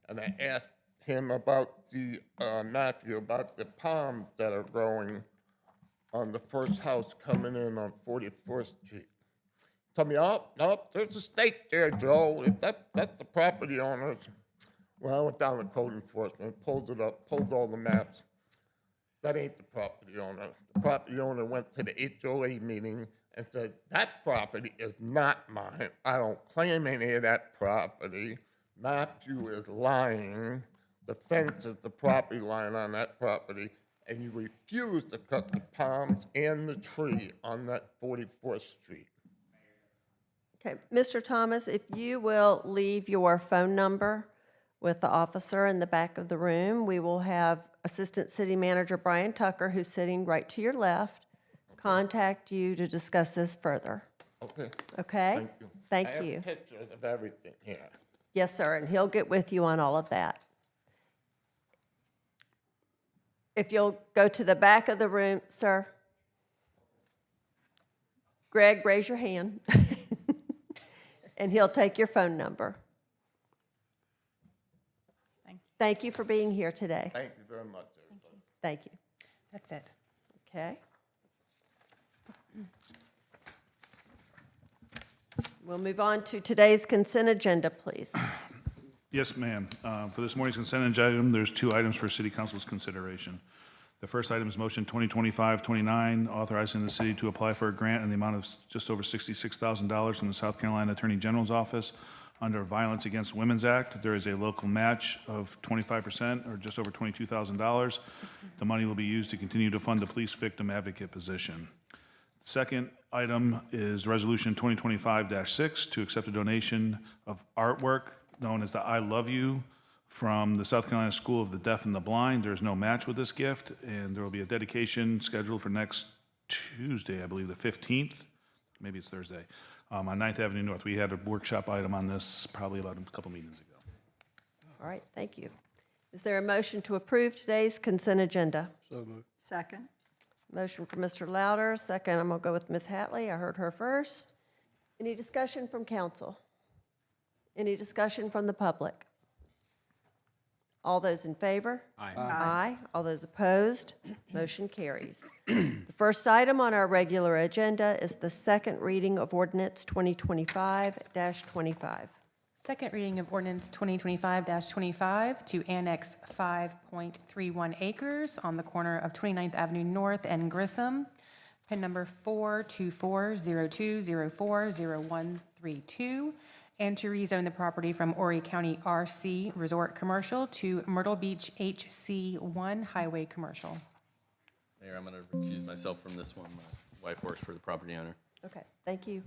And I asked him about Matthew, about the palms that are growing on the first house coming in on 44th Street. Told me, "Oh, there's a stake there, Joe. That's the property owners." Well, I went down to code enforcement, pulled it up, pulled all the maps. That ain't the property owner. The property owner went to the HOA meeting and said, "That property is not mine. I don't claim any of that property. Matthew is lying. The fence is the property line on that property, and you refuse to cut the palms and the tree on that 44th Street." Okay, Mr. Thomas, if you will leave your phone number with the officer in the back of the room, we will have Assistant City Manager Brian Tucker, who's sitting right to your left, contact you to discuss this further. Okay. Okay? Thank you. Thank I you. have pictures of everything here. Yes, sir, and he'll get with you on all of that. If you'll go to the back of the room, sir. Greg, raise your hand. And he'll take your phone number. Thank you for being here today. Thank you very much, everybody. Thank you. That's it. Okay. We'll move on to today's consent agenda, please. Yes, ma'am. For this morning's consent agenda, there's 2 items for City Council's consideration. The first item is motion 2025-29, authorizing the city to apply for a grant in the amount of just over $66,000 from the South Carolina Attorney General's Office under Violence Against Women's Act. There is a local match of 25%, or just over $22,000. The money will be used to continue to fund the police victim advocate position. Second item is Resolution 2025-6 to accept a donation of artwork known as the I Love You from the South Carolina School of the Deaf and the Blind. There is no match with this gift, and there will be a dedication scheduled for next Tuesday, I believe the 15th, maybe it's Thursday, on 9th Avenue North. We had a workshop item on this probably about a couple meetings ago. All right, thank you. Is there a motion to approve today's consent agenda? So moved. Second. Motion from Mr. Louder, second, I'm gonna go with Ms. Hatley, I heard her first. Any discussion from council? Any discussion from the public? All those in favor? Aye. Aye. All those opposed? Motion carries. The first item on our regular agenda is the second reading of ordinance 2025-25. Second reading of ordinance 2025-25 to annex 5.31 acres on the corner of 29th Avenue North and Grissom, PIN number 42402040132, and to rezone the property from Horry County RC Resort Commercial to Myrtle Beach HC1 Highway Commercial. Mayor, I'm going to recuse myself from this one. My wife works for the property owner. Okay, thank you.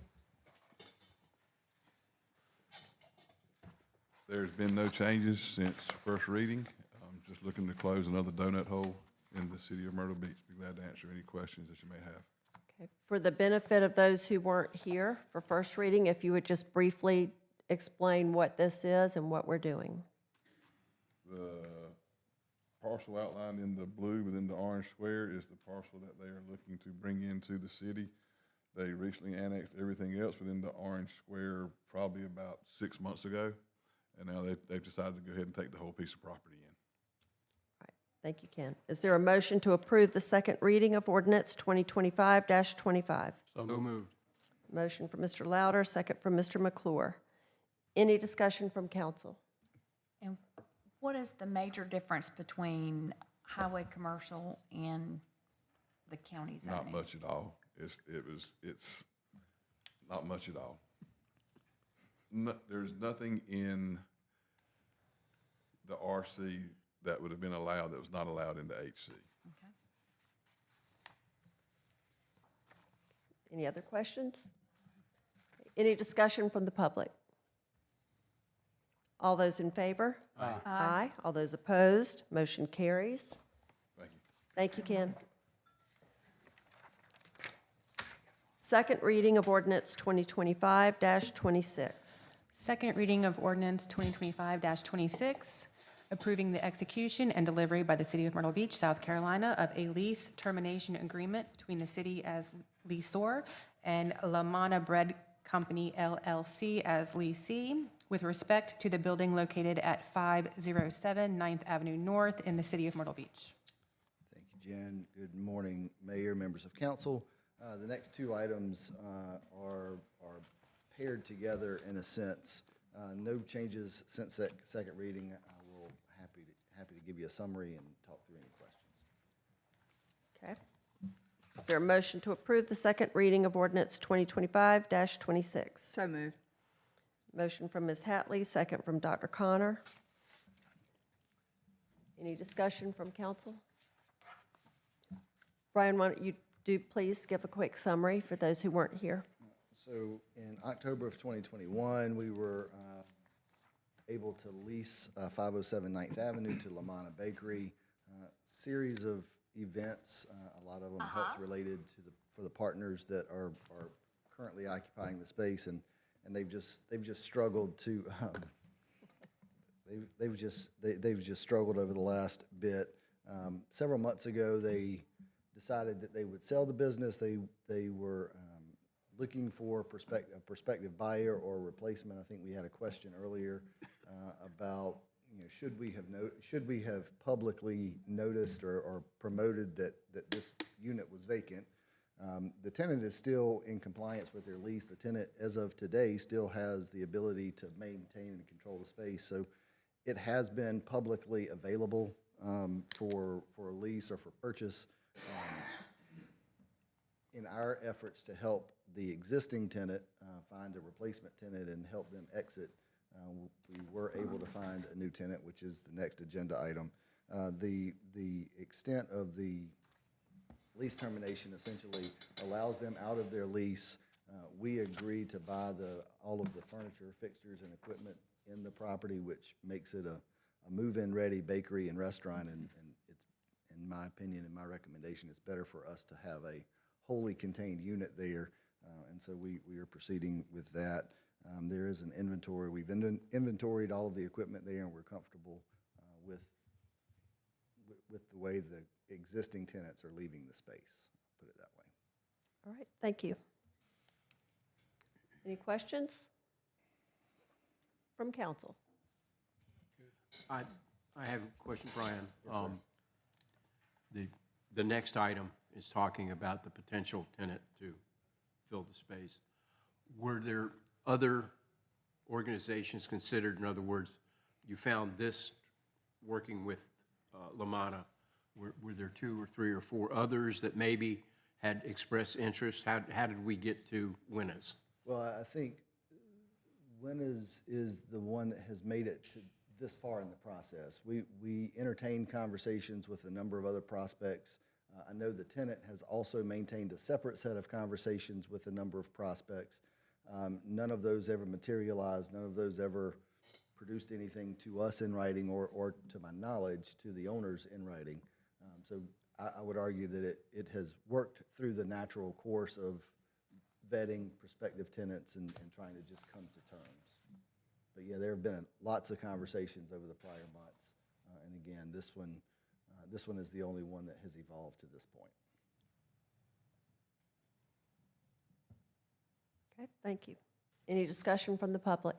There's been no changes since first reading. I'm just looking to close another donut hole in the city of Myrtle Beach. Be glad to answer any questions that you may have. Okay. For the benefit of those who weren't here for first reading, if you would just briefly explain what this is and what we're doing. The parcel outlined in the blue within the orange square is the parcel that they are looking to bring into the city. They recently annexed everything else within the orange square probably about 6 months ago. And now they've decided to go ahead and take the whole piece of property in. All right, thank you, Ken. Is there a motion to approve the second reading of ordinance 2025-25? So moved. Motion from Mr. Louder, second from Mr. McClure. Any discussion from council? And what is the major difference between highway commercial and the county zoning? Not much at all. It's not much at all. No, there's nothing in the RC that would have been allowed that was not allowed in the HC. Okay. Any other questions? Any discussion from the public? All those in favor? Aye. Aye. All those opposed? Motion carries. Thank you. Thank you, Ken. Second reading of ordinance 2025-26. Second reading of ordinance 2025-26, approving the execution and delivery by the City of Myrtle Beach, South Carolina, of a lease termination agreement between the city as leaseor and La Mana Bread Company LLC as leasee with respect to the building located at 507 9th Avenue North in the City of Myrtle Beach. Thank you, Jen. Good morning, Mayor, members of council. The next 2 items are paired together in a sense. No changes since that second reading. I will happy to give you a summary and talk through any questions. Okay. Is there a motion to approve the second reading of ordinance 2025-26? So moved. Motion from Ms. Hatley, second from Dr. Connor. Any discussion from council? Brian, why don't you please give a quick summary for those who weren't here? So So in October of 2021, we were able to lease 507 9th Avenue to Lamana Bakery. Series of events, a lot of them health-related for the partners that are currently occupying the space, and they've just struggled to they've just struggled over the last bit. Several months ago, they decided that they would sell the business. They were looking for a prospective buyer or replacement. I think we had a question earlier about, should we have publicly noticed or promoted that this unit was vacant. The tenant is still in compliance with their lease. The tenant, as of today, still has the ability to maintain and control the space. So it has been publicly available for lease or for purchase. In our efforts to help the existing tenant find a replacement tenant and help them exit, we were able to find a new tenant, which is the next agenda item. The extent of the lease termination essentially allows them out of their lease. We agreed to buy all of the furniture, fixtures, and equipment in the property, which makes it a move-in ready bakery and restaurant, and it's, in my opinion and my recommendation, it's better for us to have a wholly contained unit there, and so we are proceeding with that. There is an inventory. We've inventoried all of the equipment there, and we're comfortable with the way the existing tenants are leaving the space, put it that way. All right, thank you. Any questions from council? I have a question, Brian. The next item is talking about the potential tenant to fill the space. Were there other organizations considered? In other words, you found this working with Lamana. Were there 2 or 3 or 4 others that maybe had expressed interest? How did we get to Winners? Well, I think Winners is the one that has made it to this far in the process. We entertained conversations with a number of other prospects. I know the tenant has also maintained a separate set of conversations with a number of prospects. None of those ever materialized. None of those ever produced anything to us in writing or to my knowledge, to the owners in writing. So I would argue that it has worked through the natural course of vetting prospective tenants and trying to just come to terms. But yeah, there have been lots of conversations over the prior months. And again, this one is the only one that has evolved to this point. Okay, thank you. Any discussion from the public?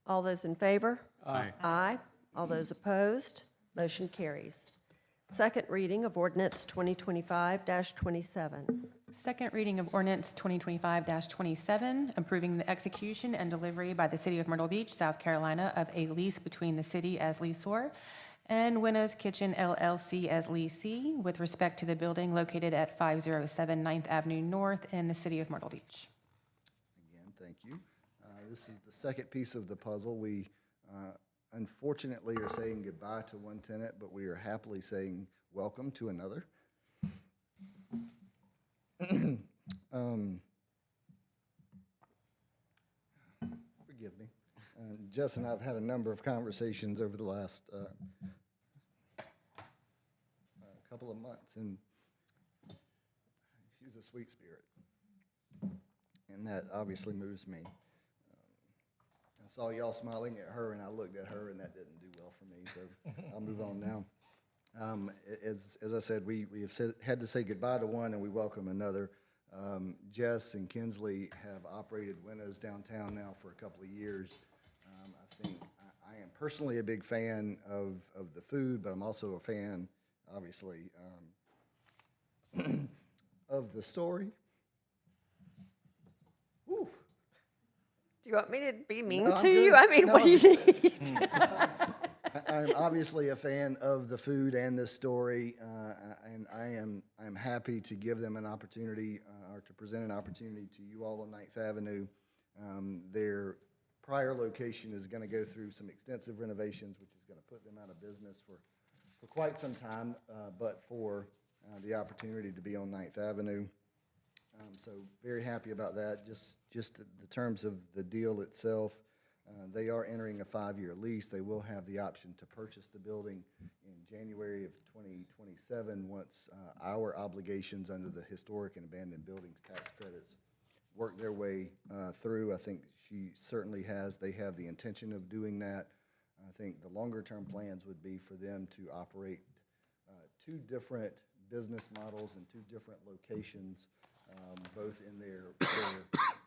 All those in favor? Aye. Aye. All those opposed? Motion carries. Second reading of ordinance 2025-27. Second reading of ordinance 2025-27, approving the execution and delivery by the City of Myrtle Beach, South Carolina, of a lease between the city as leaseor and Winnows Kitchen LLC as leasee with respect to the building located at 507 9th Avenue North in the City of Myrtle Beach. Again, thank you. This is the second piece of the puzzle. We unfortunately are saying goodbye to one tenant, but we are happily saying welcome to another. Forgive me. Jess and I have had a number of conversations over the last couple of months, and she's a sweet spirit, and that obviously moves me. I saw y'all smiling at her, and I looked at her, and that didn't do well for me, so I'll move on now. As I said, we have had to say goodbye to one, and we welcome another. Jess and Kinsley have operated Winnows downtown now for a couple of years. I think I am personally a big fan of the food, but I'm also a fan, obviously, of the story. Whew. Do you want me to be mean No, to I'm you? good. I mean, No, what do you I'm need? I'm obviously a fan of the food and this story, and I'm happy to give them an opportunity or to present an opportunity to you all on 9th Avenue. Their prior location is going to go through some extensive renovations, which is going to put them out of business for quite some time, but for the opportunity to be on 9th Avenue. So very happy about that. Just the terms of the deal itself, they are entering a 5-year lease. They will have the option to purchase the building in January of 2027 once our obligations under the historic and abandoned buildings tax credits work their way through. I think she certainly has. They have the intention of doing that. I think the longer-term plans would be for them to operate 2 different business models in 2 different locations, both in their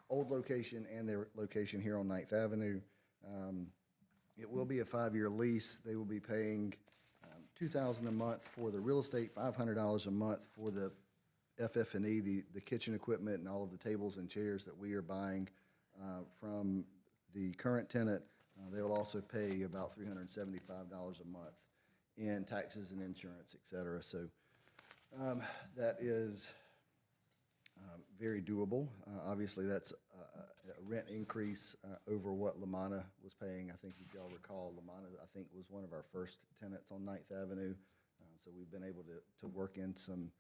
old location and their location here on 9th Avenue. It will be a 5-year lease. They will be paying $2,000 a month for the real estate, $500 a month for the FF&E, the kitchen equipment and all of the tables and chairs that we are buying from the current tenant. They will also pay about $375 a month in taxes and insurance, et cetera. So that is very doable. Obviously, that's a rent increase over what Lamanna was paying. I think if y'all recall, Lamanna, I think, was one of our first tenants on 9th Avenue. So we've been able to work in some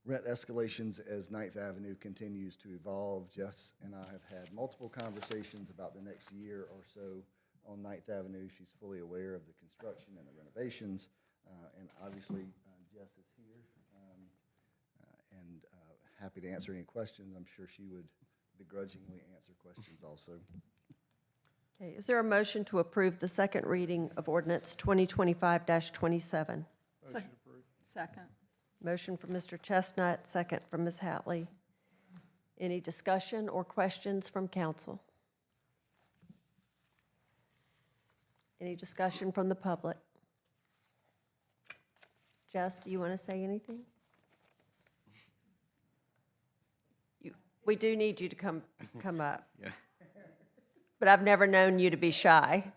rent escalations as 9th Avenue continues to evolve. Jess and I have had multiple conversations about the next year or so on 9th Avenue. She's fully aware of the construction and the renovations. And obviously, Jess is here and happy to answer any questions. I'm sure she would begrudgingly answer questions also. Okay, is there a motion to approve the second reading of ordinance 2025-27? Second. Motion from Mr. Chestnut, second from Ms. Hatley. Any discussion or questions from council? Any discussion from the public? Jess, do you want to say anything? We do need you to come up. Yeah. But I've never known you to be shy.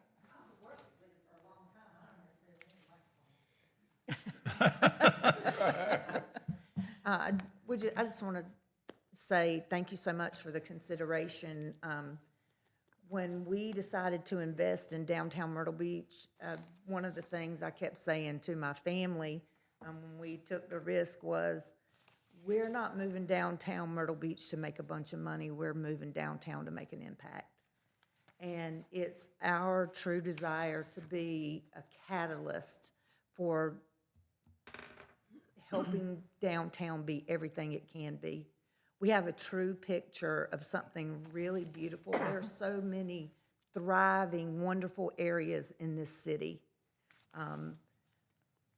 I just want to say thank you so much for the consideration. When we decided to invest in downtown Myrtle Beach, one of the things I kept saying to my family when we took the risk was, we're not moving downtown Myrtle Beach to make a bunch of money. We're moving downtown to make an impact. And it's our true desire to be a catalyst for helping downtown be everything it can be. We have a true picture of something really beautiful. There are so many thriving, wonderful areas in this city.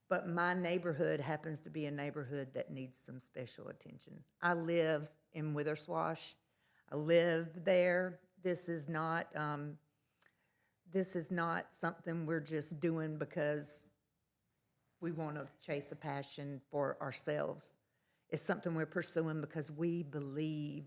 But my neighborhood happens to be a neighborhood that needs some special attention. I live in Witherswash. I live there. This is not something we're just doing because we want to chase a passion for ourselves. It's something we're pursuing because we believe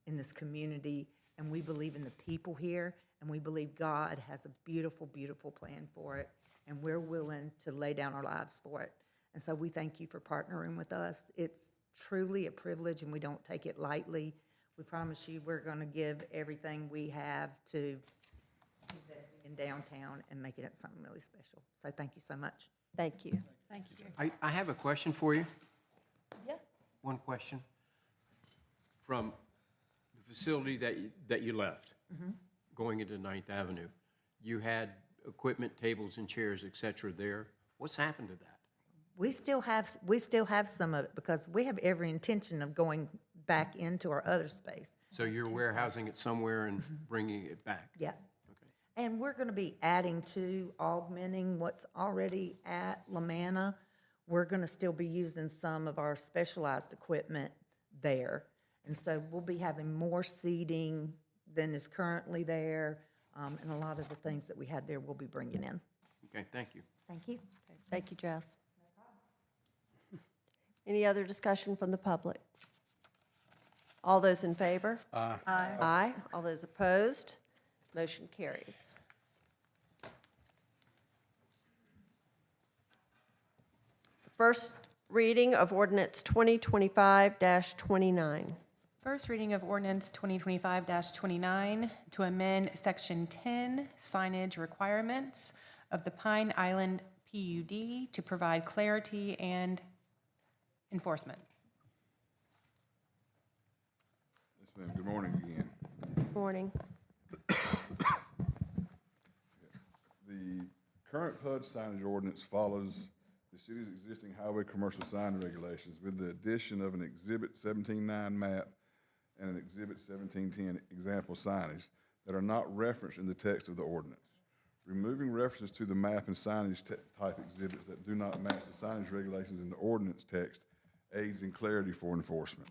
in this community and we believe in the people here and we believe God has a beautiful, beautiful plan for it and we're willing to lay down our lives for it. And so we thank you for partnering with us. It's truly a privilege and we don't take it lightly. We promise you we're going to give everything we have to investing in downtown and making it something really special. So thank you so much. Thank you. Thank you. I have a question for you. Yeah. One question. From the facility that you left, going into 9th Avenue, you had equipment, tables and chairs, et cetera, there. What's happened to that? We still have some of it because we have every intention of going back into our other space. So you're warehousing it somewhere and bringing it back? Yeah. And we're going to be adding to, augmenting what's already at Lamanna. We're going to still be using some of our specialized equipment there. And so we'll be having more seating than is currently there. And a lot of the things that we had there we'll be bringing in. Okay, thank you. Thank you. Thank you, Jess. Any other discussion from the public? All those in favor? Aye. Aye. All those opposed? Motion carries. First reading of ordinance 2025-29. First reading of ordinance 2025-29 to amend section 10 signage requirements of the Pine Island PUD to provide clarity and enforcement. ma'am. Good morning again. Morning. The current PUD signage ordinance follows the city's existing highway commercial sign regulations with the addition of an Exhibit 17.9 map and an Exhibit 17.10 example signage that are not referenced in the text of the ordinance. Removing references to the map and signage type exhibits that do not match the signage regulations in the ordinance text aids in clarity for enforcement.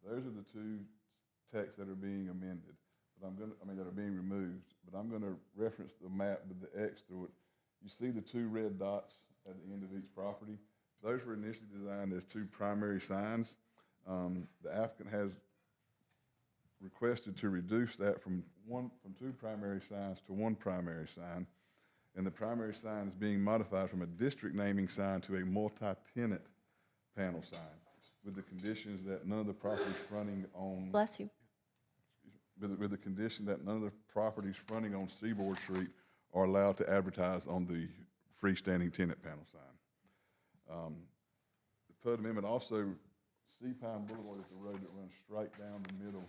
Those are the two texts that are being amended, but that are being removed, but I'm gonna reference the map with the X through it. You see the two red dots at the end of each property? Those were initially designed as two primary signs. The applicant has requested to reduce that from two primary signs to one primary sign, and the primary sign is being modified from a district naming sign to a multi-tenant panel sign, with the conditions that none of the properties fronting on. Bless you. With the condition that none of the properties fronting on Seaboard Street are allowed to advertise on the freestanding tenant panel sign. The PUD amendment also, Sea Pine Boulevard is the road that runs straight down the middle.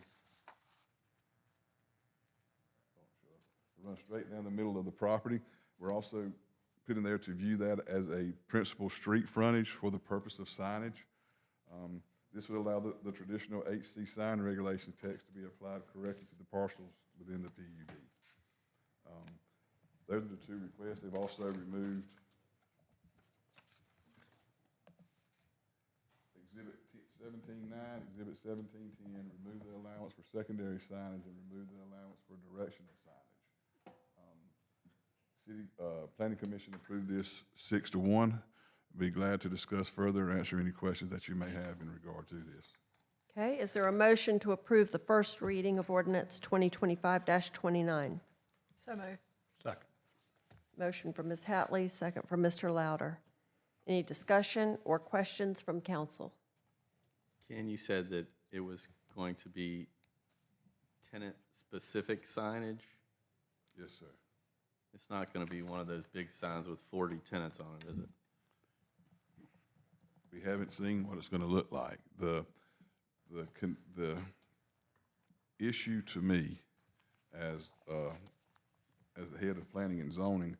It runs straight down the middle of the property. We're also putting there to view that as a principal street frontage for the purpose of signage. This would allow the traditional HC sign regulations text to be applied correctly to the parcels within the PUD. Those are the two requests. They've also removed Exhibit 17.9, Exhibit 17.10, remove the allowance for secondary signage and remove the allowance for directional signage. City Planning Commission approved this 6-1. Be glad to discuss further or answer any questions that you may have in regard to this. Okay, is there a motion to approve the first reading of ordinance 2025-29? So moved. Second. Motion from Ms. Hatley, second from Mr. Louder. Any discussion or questions from council? Ken, you said that it was going to be tenant-specific signage? Yes, sir. It's not going to be one of those big signs with 40 tenants on it, is it? We haven't seen what it's going to look like. The issue to me as the head of planning and zoning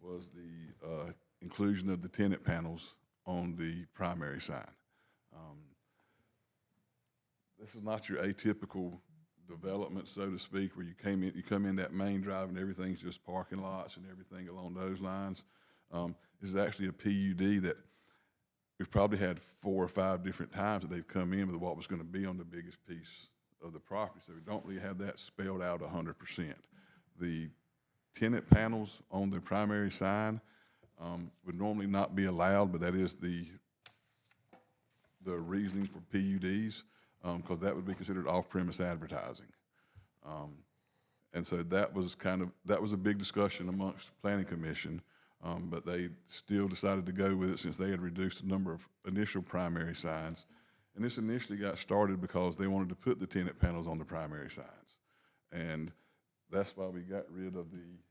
was the inclusion of the tenant panels on the primary sign. This is not your atypical development, so to speak, where you come in that main drive and everything's just parking lots and everything along those lines. This is actually a PUD that we've probably had 4 or 5 different times that they've come in with what was going to be on the biggest piece of the property. So we don't really have that spelled out 100%. The tenant panels on the primary sign would normally not be allowed, but that is the reasoning for PUDs, because that would be considered off-premise advertising. And so that was a big discussion amongst the Planning Commission. But they still decided to go with it since they had reduced the number of initial primary signs. And this initially got started because they wanted to put the tenant panels on the primary signs. And that's why we got rid of the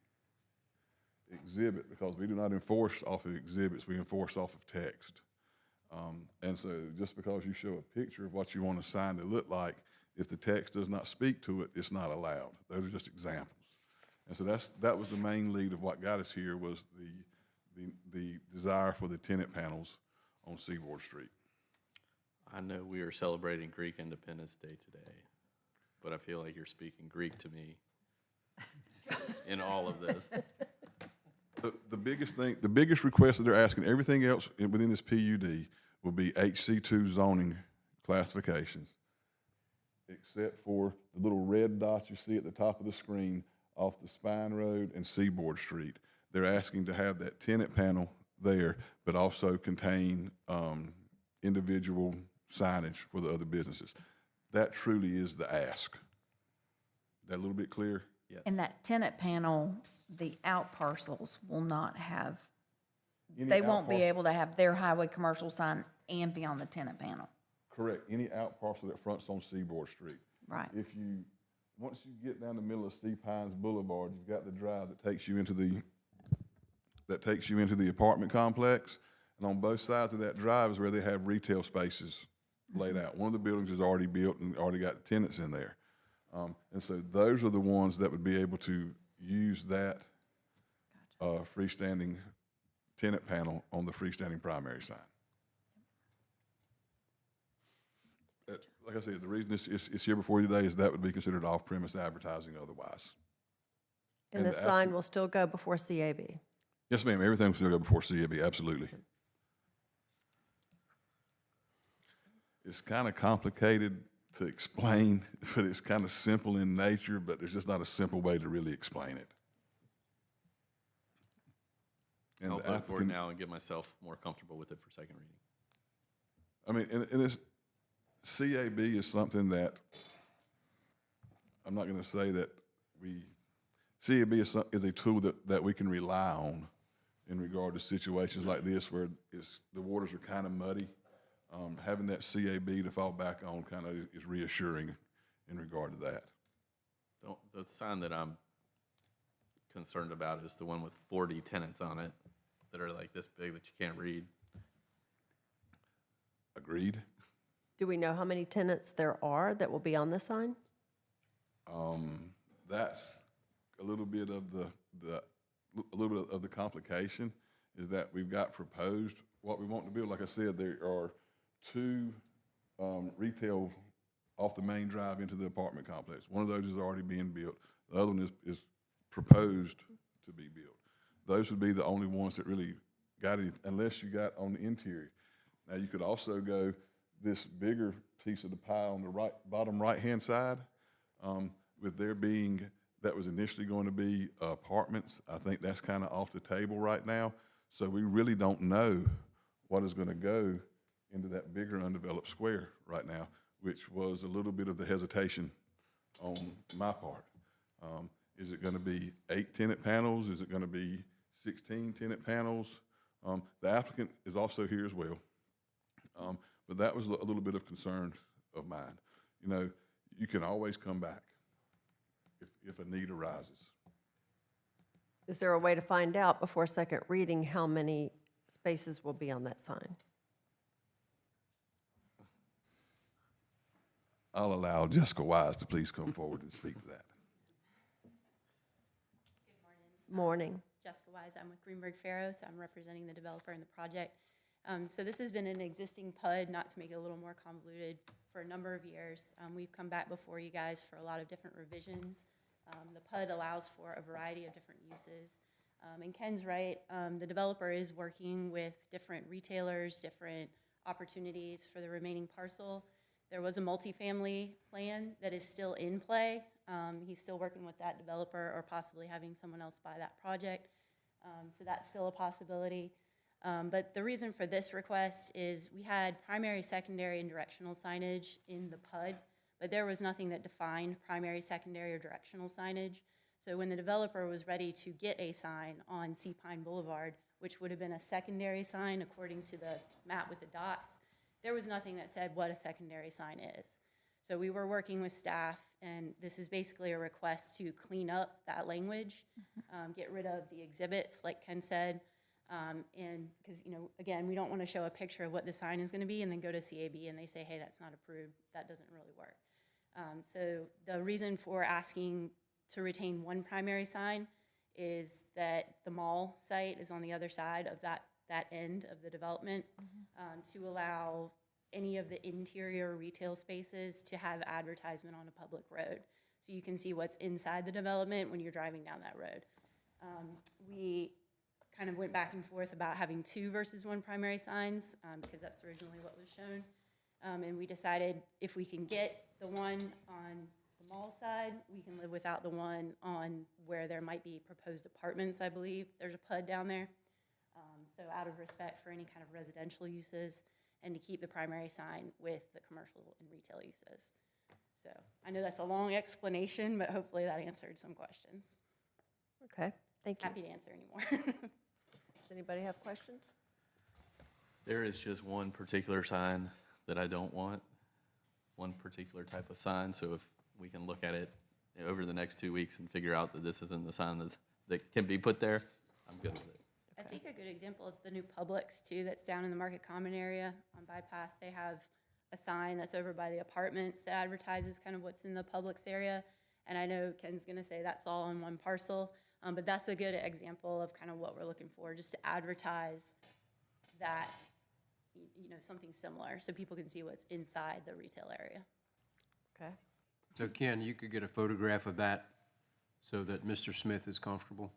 exhibit, because we do not enforce off of exhibits, we enforce off of text. And so just because you show a picture of what you want a sign to look like, if the text does not speak to it, it's not allowed. Those are just examples. And so that was the main lead of what got us here, was the desire for the tenant panels on Seaboard Street. I know we are celebrating Greek Independence Day today, but I feel like you're speaking Greek to me in all of this. The biggest request that they're asking, everything else within this PUD will be HC2 zoning classifications, except for the little red dots you see at the top of the screen off the Spine Road and Seaboard Street. They're asking to have that tenant panel there, but also contain individual signage for the other businesses. That truly is the ask. That a little bit clear? Yes. And that tenant panel, the out parcels will not have, they won't be able to have their highway commercial sign and be on the tenant panel. Correct. Any out parcel that fronts on Seaboard Street. Right. Once you get down the middle of Sea Pines Boulevard, you've got the drive that takes you into the apartment complex, And on both sides of that drive is where they have retail spaces laid out. One of the buildings is already built and already got tenants in there. And so those are the ones that would be able to use that freestanding tenant panel on the freestanding primary sign. Like I said, the reason it's here before you today is that would be considered off-premise advertising otherwise. And the sign will still go before CAB? Yes, ma'am. Everything will still go before CAB, absolutely. It's kind of complicated to explain, but it's kind of simple in nature, but there's just not a simple way to really explain it. And I'll the vote for it applicant- now and get myself more comfortable with it for second reading. I mean, and it's, CAB is something that, I'm not going to say that CAB is a tool that we can rely on in regard to situations like this where the waters are kind of muddy. Having that CAB to fall back on kind of is reassuring in regard to that. The sign that I'm concerned about is the one with 40 tenants on it that are like this big that you can't read. Agreed. Do we know how many tenants there are that will be on the sign? That's a little bit of the complication is that we've got proposed what we want to build. Like I said, there are 2 retail off the main drive into the apartment complex. One of those is already being built. The other one is proposed to be built. Those would be the only ones that really got it, unless you got on the interior. Now, you could also go this bigger piece of the pie on the bottom right-hand side, with there being, that was initially going to be apartments. I think that's kind of off the table right now. So we really don't know what is going to go into that bigger undeveloped square right now, which was a little bit of the hesitation on my part. Is it going to be 8 tenant panels? Is it going to be 16 tenant panels? The applicant is also here as well. But that was a little bit of concern of mine. You know, you can always come back if a need arises. Is there a way to find out before second reading how many spaces will be on that sign? I'll allow Jessica Wise to please come forward and speak to that. Morning. Jessica Wise, I'm with Greenberg Farrow, so I'm representing the developer in the project. So this has been an existing PUD, not to make it a little more convoluted, for a number of years. We've come back before you guys for a lot of different revisions. The PUD allows for a variety of different uses. And Ken's right, the developer is working with different retailers, different opportunities for the remaining parcel. There was a multifamily plan that is still in play. He's still working with that developer or possibly having someone else buy that project. So that's still a possibility. But the reason for this request is we had primary, secondary, and directional signage in the PUD, but there was nothing that defined primary, secondary, or directional signage. So when the developer was ready to get a sign on Sea Pine Boulevard, which would have been a secondary sign according to the map with the dots, there was nothing that said what a secondary sign is. So we were working with staff, and this is basically a request to clean up that language, get rid of the exhibits, like Ken said, and because, you know, again, we don't want to show a picture of what the sign is going to be and then go to CAB and they say, hey, that's not approved. That doesn't really work. So the reason for asking to retain one primary sign is that the mall site is on the other side of that end of the development, to allow any of the interior retail spaces to have advertisement on a public road. So you can see what's inside the development when you're driving down that road. We kind of went back and forth about having 2 versus 1 primary signs, because that's originally what was shown. And we decided if we can get the one on the mall side, we can live without the one on where there might be proposed apartments, I believe. There's a PUD down there. So out of respect for any kind of residential uses and to keep the primary sign with the commercial and retail uses. So I know that's a long explanation, but hopefully that answered some questions. Okay, thank you. Happy to answer any more. Does anybody have questions? There is just one particular sign that I don't want, one particular type of sign. So if we can look at it over the next 2 weeks and figure out that this isn't the sign that can be put there, I'm good with it. I think a good example is the new Publix too, that's down in the Market Common area on Bypass. They have a sign that's over by the apartments that advertises kind of what's in the Publix area. And I know Ken's gonna say that's all on one parcel, but that's a good example of kind of what we're looking for, just to advertise that, you know, something similar, so people can see what's inside the retail area. Okay. So Ken, you could get a photograph of that so that Mr. Smith is comfortable?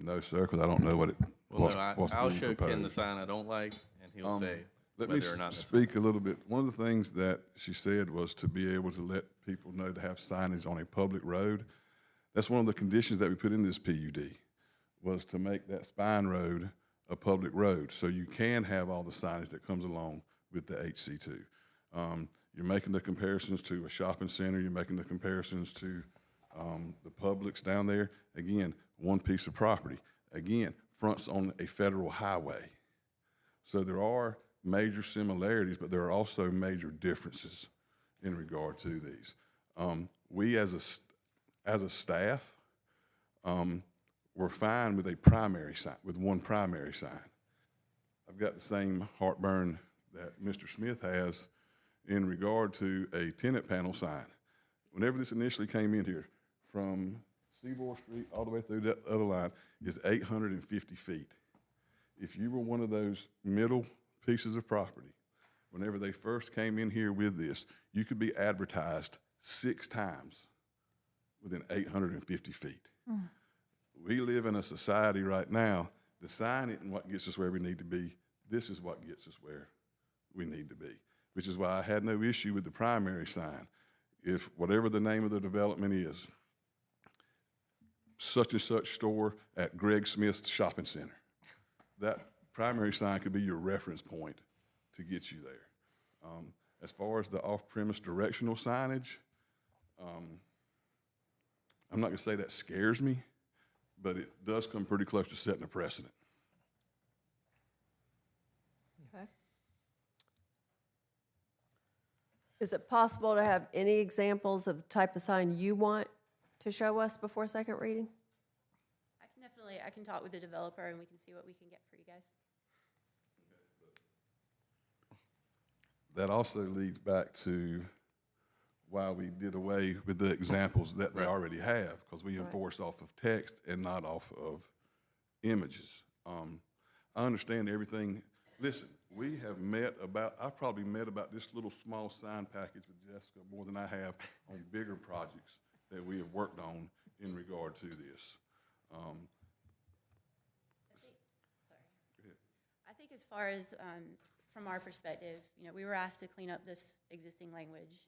No, sir, because I don't know what it, Well, what's I'll being show Ken the proposed. sign I don't like, and he'll say Let me whether or not that's. speak a little bit. One of the things that she said was to be able to let people know to have signage on a public road. That's one of the conditions that we put in this PUD, was to make that spine road a public road, so you can have all the signage that comes along with the HC2. You're making the comparisons to a shopping center, you're making the comparisons to the Publix down there. Again, one piece of property. Again, fronts on a federal highway. So there are major similarities, but there are also major differences in regard to these. We as a staff, we're fine with a primary sign, with one primary sign. I've got the same heartburn that Mr. Smith has in regard to a tenant panel sign. Whenever this initially came in here, from Seaboard Street all the way through that other line is 850 feet. If you were one of those middle pieces of property, whenever they first came in here with this, you could be advertised 6 times within 850 feet. We live in a society right now, the sign isn't what gets us where we need to be. This is what gets us where we need to be, which is why I had no issue with the primary sign. If whatever the name of the development is, such and such store at Greg Smith's shopping center, that primary sign could be your reference point to get you there. As far as the off-premise directional signage, I'm not gonna say that scares me, but it does come pretty close to setting a precedent. Okay. Is it possible to have any examples of the type of sign you want to show us before second reading? I can talk with the developer and we can see what we can get for you guys. That also leads back to why we did away with the examples that they already have, because we enforce off of text and not off of images. I understand everything. Listen, I've probably met about this little small sign package with Jessica more than I have on bigger projects that we have worked on in regard to this. I think as far as, from our perspective, you know, we were asked to clean up this existing language.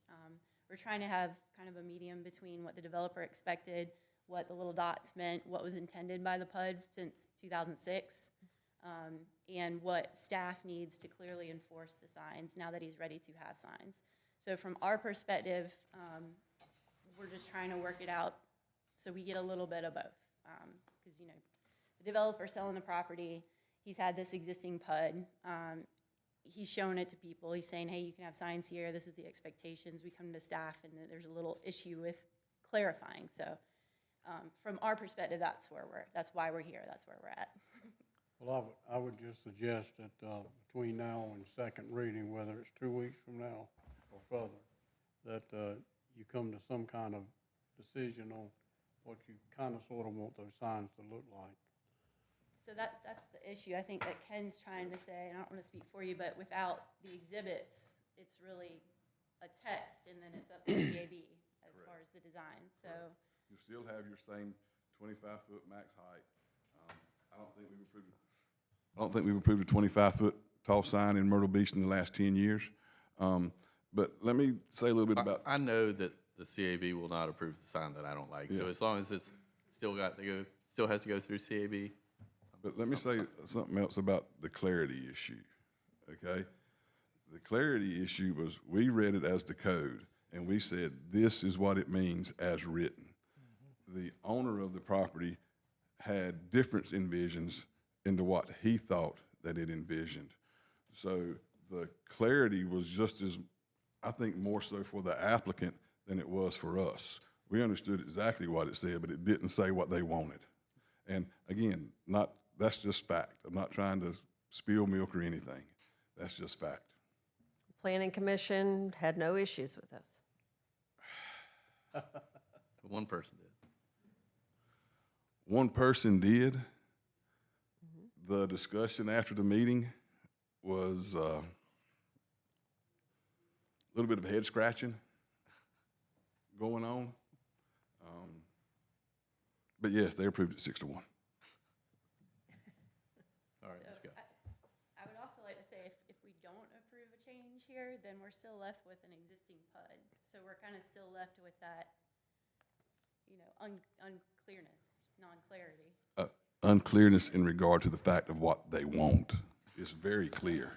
We're trying to have kind of a medium between what the developer expected, what the little dots meant, what was intended by the PUD since 2006, and what staff needs to clearly enforce the signs now that he's ready to have signs. So from our perspective, we're just trying to work it out so we get a little bit of both. Because, you know, the developer selling the property, he's had this existing PUD. He's showing it to people. He's saying, hey, you can have signs here. This is the expectations. We come to staff, and there's a little issue with clarifying. So from our perspective, that's why we're here. That's where we're at. Well, I would just suggest that between now and second reading, whether it's 2 weeks from now or further, that you come to some kind of decision on what you kind of sort of want those signs to look like. So that's the issue I think that Ken's trying to say, and I don't want to speak for you, but without the exhibits, it's really a text, and then it's up to CAB as far as the design. So You still have your same 25-foot max height. I don't think we've approved a 25-foot tall sign in Myrtle Beach in the last 10 years. But let me say a little bit about. I know that the CAB will not approve the sign that I don't like. So as long as it's still has to go through CAB. But let me say something else about the clarity issue, okay? The clarity issue was we read it as the code, and we said this is what it means as written. The owner of the property had different envisions into what he thought that it envisioned. So the clarity was just as, I think, more so for the applicant than it was for us. We understood exactly what it said, but it didn't say what they wanted. And again, That's just fact. I'm not trying to spill milk or anything. That's just fact. Planning Commission had no issues with this. One person did. One person did. The discussion after the meeting was a little bit of head scratching going on. But yes, they approved it 6-1. All right, let's go. I would also like to say, if we don't approve a change here, then we're still left with an existing PUD. So we're kind of still left with that, unclearness, non-clarity. Unclearness in regard to the fact of what they want is very clear.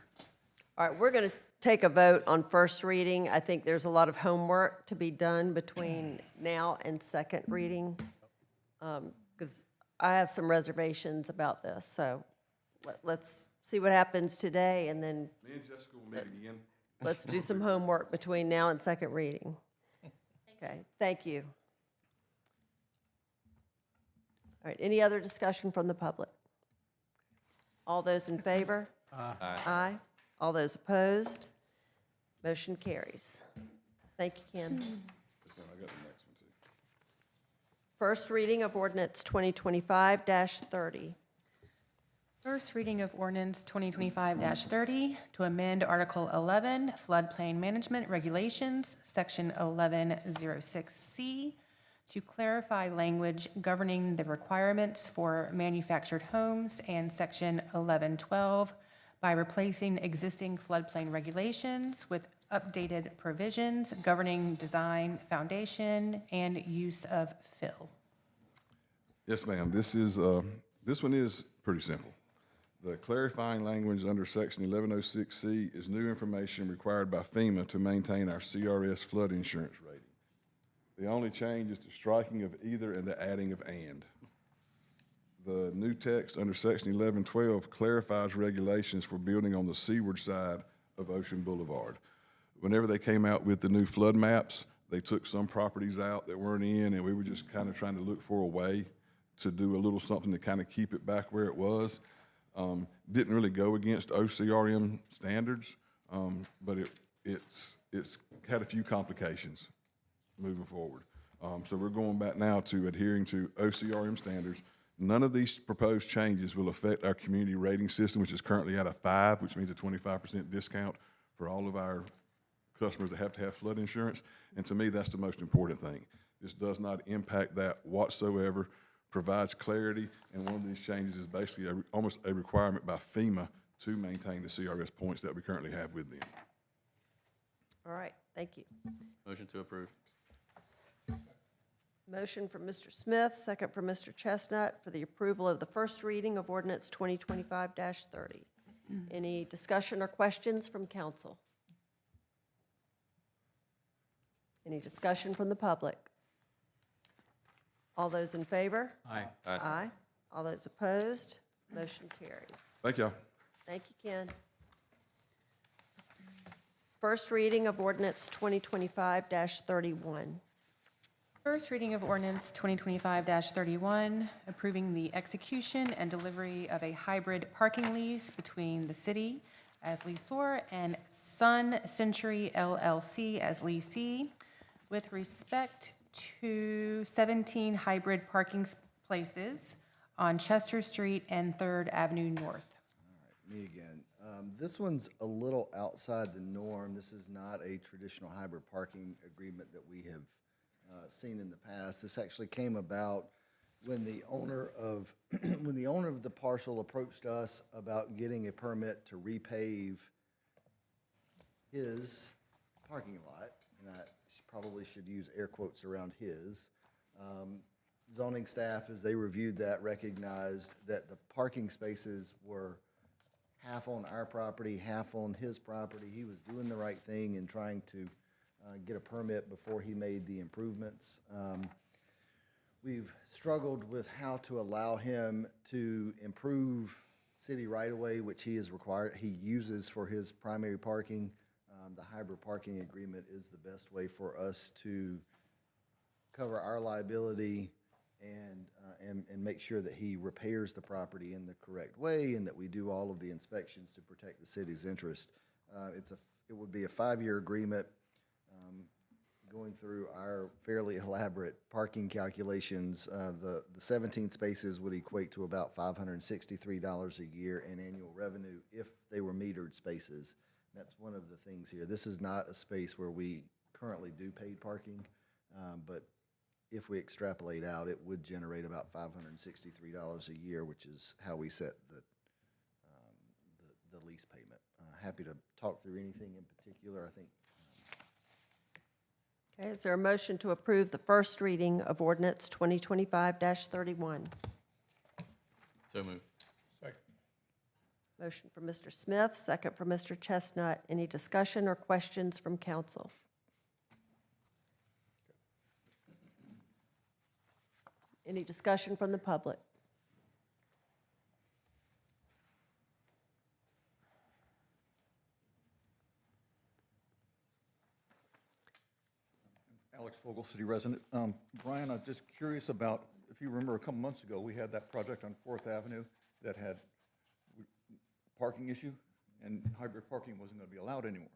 All right, we're going to take a vote on first reading. I think there's a lot of homework to be done between now and second reading, because I have some reservations about this. So let's see what happens today, and then Me and Jessica will meet again. let's do some homework between now and second reading. Okay, thank you. All right, any other discussion from the public? All those in favor? Aye. Aye. All those opposed? Motion carries. Thank you, Ken. I got the next one too. First reading of ordinance 2025-30. First reading of ordinance 2025-30 to amend Article 11, floodplain management regulations, Section 1106C, to clarify language governing the requirements for manufactured homes, and Section 1112 by replacing existing floodplain regulations with updated provisions governing design, foundation, and use of fill. Yes, ma'am. This one is pretty simple. The clarifying language under Section 1106C is new information required by FEMA to maintain our CRS flood insurance rating. The only change is the striking of either and the adding of and. The new text under Section 1112 clarifies regulations for building on the seaward side of Ocean Boulevard. Whenever they came out with the new flood maps, they took some properties out that weren't in, and we were just kind of trying to look for a way to do a little something to kind of keep it back where it was. Didn't really go against OCRM standards, but it's had a few complications moving forward. So we're going back now to adhering to OCRM standards. None of these proposed changes will affect our community rating system, which is currently at a 5, which means a 25% discount for all of our customers that have to have flood insurance. And to me, that's the most important thing. This does not impact that whatsoever, provides clarity, and one of these changes is basically almost a requirement by FEMA to maintain the CRS points that we currently have with them. All right, thank you. Motion to approve. Motion from Mr. Smith, second from Mr. Chestnut for the approval of the first reading of ordinance 2025-30. Any discussion or questions from council? Any discussion from the public? All those in favor? Aye. Aye. All those opposed? Motion carries. Thank y'all. Thank you, Ken. First reading of ordinance 2025-31. First reading of ordinance 2025-31, approving the execution and delivery of a hybrid parking lease between the city as leaseor and Sun Century LLC as leasee with respect to 17 hybrid parking places on Chester Street and 3rd Avenue North. Me again. This one's a little outside the norm. This is not a traditional hybrid parking agreement that we have seen in the past. This actually came about when the owner of the parcel approached us about getting a permit to repave his parking lot, and I probably should use air quotes around his. Zoning staff, as they reviewed that, recognized that the parking spaces were half on our property, half on his property. He was doing the right thing in trying to get a permit before he made the improvements. We've struggled with how to allow him to improve city right-of-way, which he uses for his primary parking. The hybrid parking agreement is the best way for us to cover our liability and make sure that he repairs the property in the correct way and that we do all of the inspections to protect the city's interest. It would be a 5-year agreement. Going through our fairly elaborate parking calculations, the 17 spaces would equate to about $563 a year in annual revenue if they were metered spaces. That's one of the things here. This is not a space where we currently do paid parking, but if we extrapolate out, it would generate about $563 a year, which is how we set the lease payment. Happy to talk through anything in particular. I think. Okay, is there a motion to approve the first reading of ordinance 2025-31? So moved. Second. Motion from Mr. Smith, second from Mr. Chestnut. Any discussion or questions from council? Any discussion from the public? Alex Fogel, city resident. Brian, I'm just curious about, if you remember a couple months ago, we had that project on 4th Avenue that had parking issue, and hybrid parking wasn't going to be allowed anymore.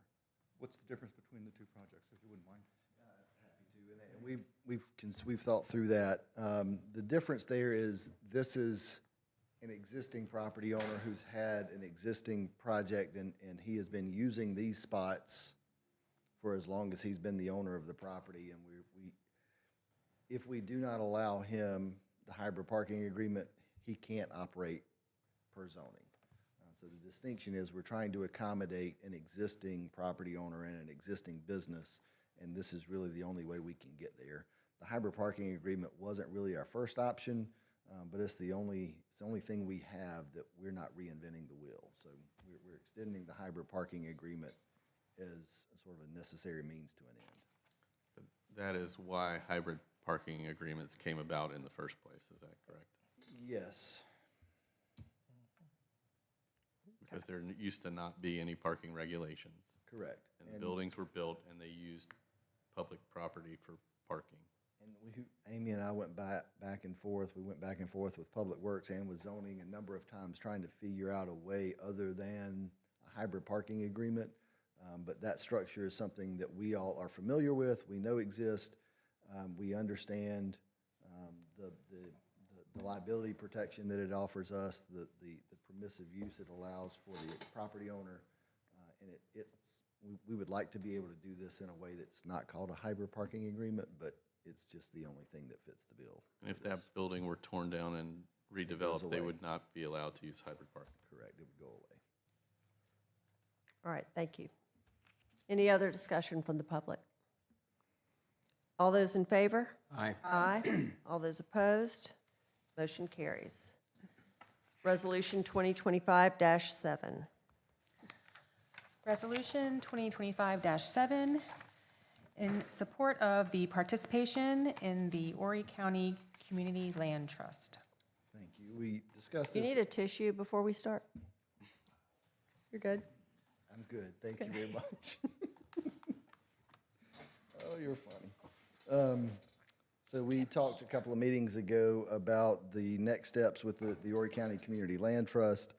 What's the difference between the two projects, if you wouldn't mind? Happy to, and we've thought through that. The difference there is this is an existing property owner who's had an existing project, and he has been using these spots for as long as he's been the owner of the property. And if we do not allow him the hybrid parking agreement, he can't operate per zoning. So the distinction is we're trying to accommodate an existing property owner and an existing business, and this is really the only way we can get there. The hybrid parking agreement wasn't really our first option, but it's the only thing we have that we're not reinventing the wheel. So we're extending the hybrid parking agreement as sort of a necessary means to an end. That is why hybrid parking agreements came about in the first place, is that correct? Yes. Because there used to not be any parking regulations. Correct. And the buildings were built and they used public property for parking. And Amy and I went back and forth. We went back and forth with Public Works and with zoning a number of times trying to figure out a way other than a hybrid parking agreement. But that structure is something that we all are familiar with, we know exists, we understand the liability protection that it offers us, the permissive use it allows for the property owner, and we would like to be able to do this in a way that's not called a hybrid parking agreement, but it's just the only thing that fits the bill. And if that building were torn down and redeveloped, they would not be allowed to use hybrid parking. Correct, it would go away. All right, thank you. Any other discussion from the public? All those in favor? Aye. Aye. All those opposed? Motion carries. Resolution 2025-7. Resolution 2025-7, in support of the participation in the Horry County Community Land Trust. Thank you. We discussed Do you this. need a tissue before we start? You're good? I'm good, thank you very much. Oh, you're funny. So we talked a couple of meetings ago about the next steps with the Horry County Community Land Trust.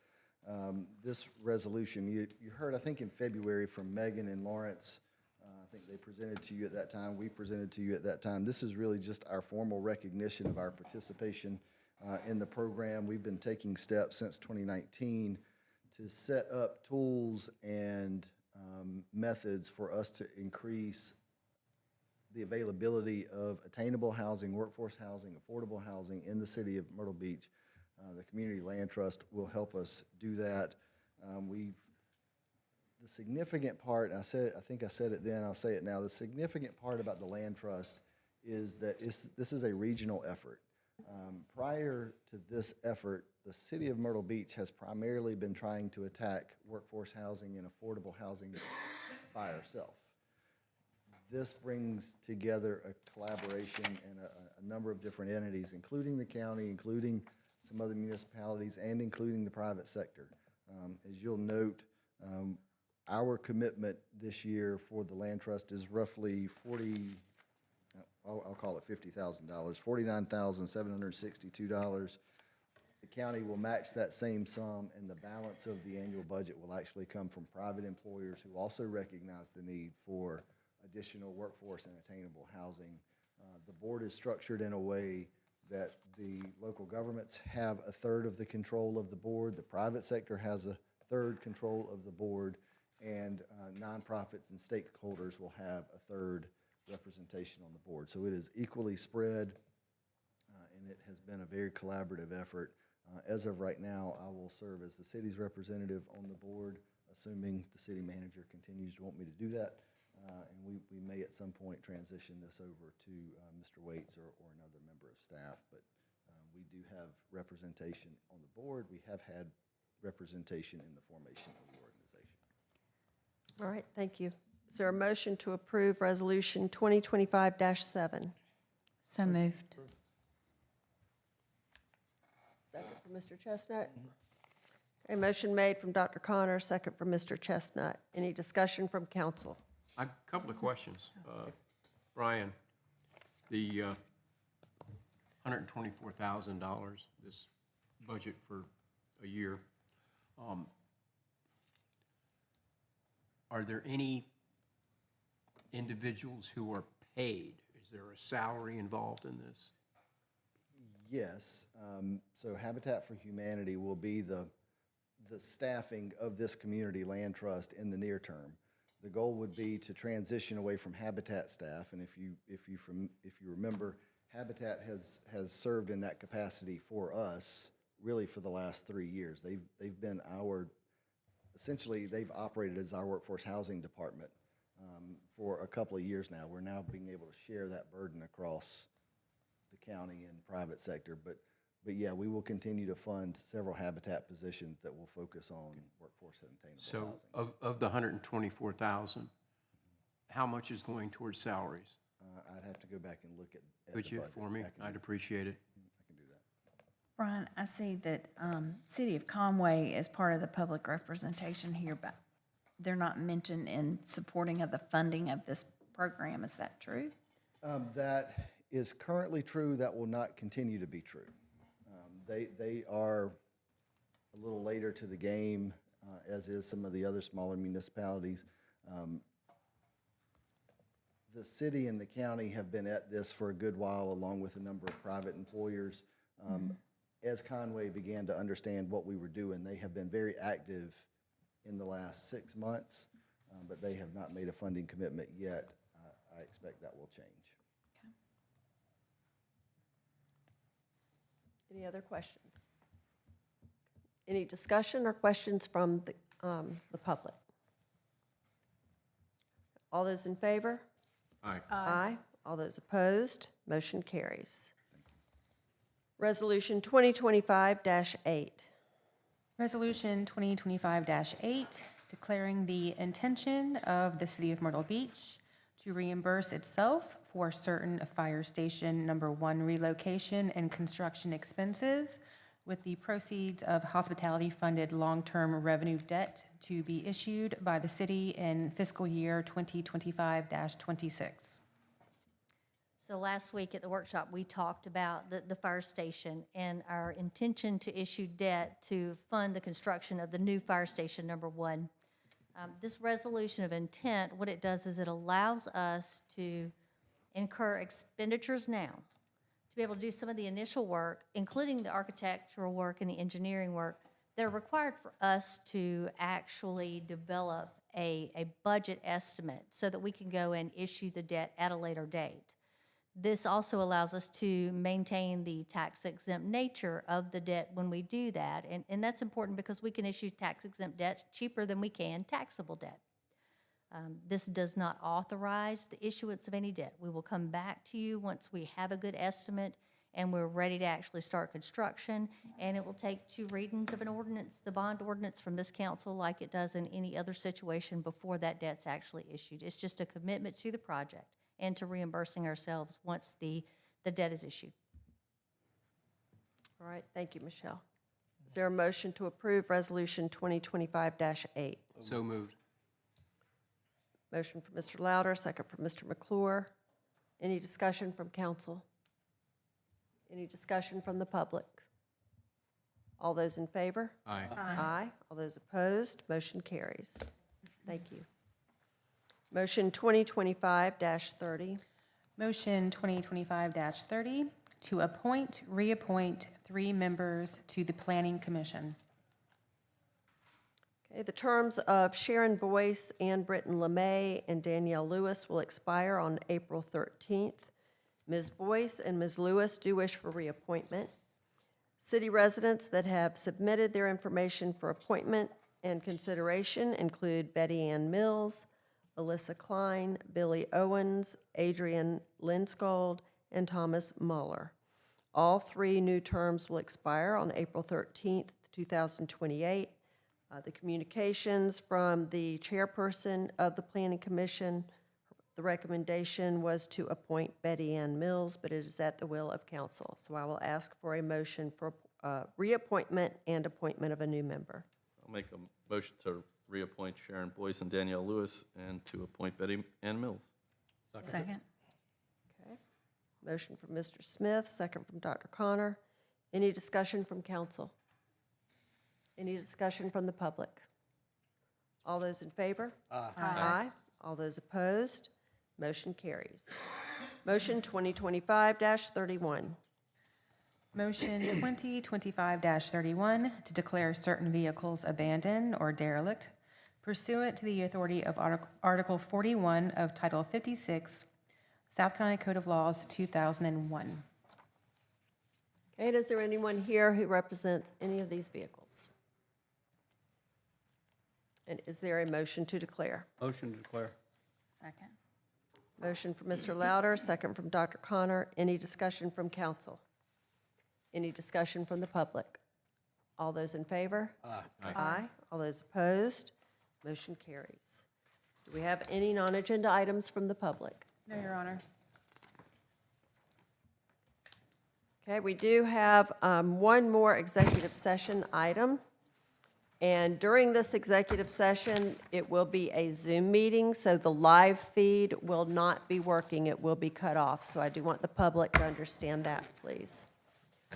This resolution, you heard, I think in February from Megan and Lawrence. I think they presented to you at that time. We presented to you at that time. This is really just our formal recognition of our participation in the program. We've been taking steps since 2019 to set up tools and methods for us to increase the availability of attainable housing, workforce housing, affordable housing in the city of Myrtle Beach. The Community Land Trust will help us do that. The significant part, I think I said it then, I'll say it now, the significant part about the Land Trust is that this is a regional effort. Prior to this effort, the city of Myrtle Beach has primarily been trying to attack workforce housing and affordable housing by ourselves. This brings together a collaboration and a number of different entities, including the county, including some other municipalities, and including the private sector. As you'll note, our commitment this year for the Land Trust is roughly I'll call it $50,000, $49,762. The county will match that same sum, and the balance of the annual budget will actually come from private employers who also recognize the need for additional workforce and attainable housing. The board is structured in a way that the local governments have a third of the control of the board, the private sector has a third control of the board, and nonprofits and stakeholders will have a third representation on the board. So it is equally spread, and it has been a very collaborative effort. As of right now, I will serve as the city's representative on the board, assuming the city manager continues to want me to do that. And we may at some point transition this over to Mr. Waits or another member of staff. But we do have representation on the board. We have had representation in the formation of the organization. All right, thank you. Is there a motion to approve Resolution 2025-7? So moved. Second from Mr. Chestnut. Okay, motion made from Dr. Connor, second from Mr. Chestnut. Any discussion from council? A couple of questions. Brian, the $124,000, this budget for a year, are there any individuals who are paid? Is there a salary involved in this? Yes. So Habitat for Humanity will be the staffing of this community land trust in the near term. The goal would be to transition away from Habitat staff, and if you remember, Habitat has served in that capacity for us really for the last 3 years. They've been essentially they've operated as our workforce housing department for a couple of years now. We're now being able to share that burden across the county and private sector, but yeah, we will continue to fund several Habitat positions that will focus on workforce and attainable housing. So of the $124,000, how much is going towards salaries? I'd have to go back and look at Could the you budget. for me? I'd appreciate it. I can do that. Brian, I see that City of Conway is part of the public representation here, but they're not mentioned in supporting of the funding of this program. Is that true? That is currently true. That will not continue to be true. They are a little later to the game, as is some of the other smaller municipalities. The city and the county have been at this for a good while, along with a number of private employers. As Conway began to understand what we were doing, they have been very active in the last 6 months, but they have not made a funding commitment yet. I expect that will change. Any other questions? Any discussion or questions from the public? All those in favor? Aye. Aye. All those opposed? Motion carries. Resolution 2025-8. Resolution 2025-8, declaring the intention of the City of Myrtle Beach to reimburse itself for certain Fire Station Number 1 relocation and construction expenses with the proceeds of hospitality-funded long-term revenue debt to be issued by the city in fiscal year 2025-26. So last week at the workshop, we talked about the fire station and our intention to issue debt to fund the construction of the new Fire Station Number 1. This resolution of intent, what it does is it allows us to incur expenditures now to be able to do some of the initial work, including the architectural work and the engineering work that are required for us to actually develop a budget estimate so that we can go and issue the debt at a later date. This also allows us to maintain the tax-exempt nature of the debt when we do that, and that's important because we can issue tax-exempt debt cheaper than we can taxable debt. This does not authorize the issuance of any debt. We will come back to you once we have a good estimate and we're ready to actually start construction, and it will take 2 readings of an ordinance, the bond ordinance from this council, like it does in any other situation before that debt's actually issued. It's just a commitment to the project and to reimbursing ourselves once the debt is issued. All right, thank you, Michelle. Is there a motion to approve Resolution 2025-8? So moved. Motion from Mr. Louder, second from Mr. McClure. Any discussion from council? Any discussion from the public? All those in favor? Aye. Aye. All those opposed, motion carries. Thank you. Motion 2025-30. Motion 2025-30 to appoint, reappoint 3 members to the Planning Commission. Okay, the terms of Sharon Boyce, Ann Britton LeMay, and Danielle Lewis will expire on April 13th. Ms. Boyce and Ms. Lewis do wish for reappointment. City residents that have submitted their information for appointment and consideration include Betty Ann Mills, Alyssa Klein, Billy Owens, Adrian Linskold, and Thomas Muller. All 3 new terms will expire on April 13th, 2028. The communications from the chairperson of the Planning Commission, the recommendation was to appoint Betty Ann Mills, but it is at the will of council. So I will ask for a motion for reappointment and appointment of a new member. I'll make a motion to reappoint Sharon Boyce and Danielle Lewis and to appoint Betty Ann Mills. Second. Okay. Motion from Mr. Smith, second from Dr. Connor. Any discussion from council? Any discussion from the public? All those in favor? Aye. Aye. All those opposed? Motion carries. Motion 2025-31. Motion 2025-31 to declare certain vehicles abandoned or derelict pursuant to the authority of Article 41 of Title 56, South Carolina Code of Laws, 2001. Okay, and is there anyone here who represents any of these vehicles? And is there a motion to declare? Motion to declare. Second. Motion from Mr. Louder, second from Dr. Connor. Any discussion from council? Any discussion from the public? All those in favor? Aye. Aye. All those opposed? Motion carries. Do we have any non-agenda items from the public? No, Your Honor. Okay, we do have one more executive session item. And during this executive session, it will be a Zoom meeting, so the live feed will not be working. It will be cut off. So I do want the public to understand that, please.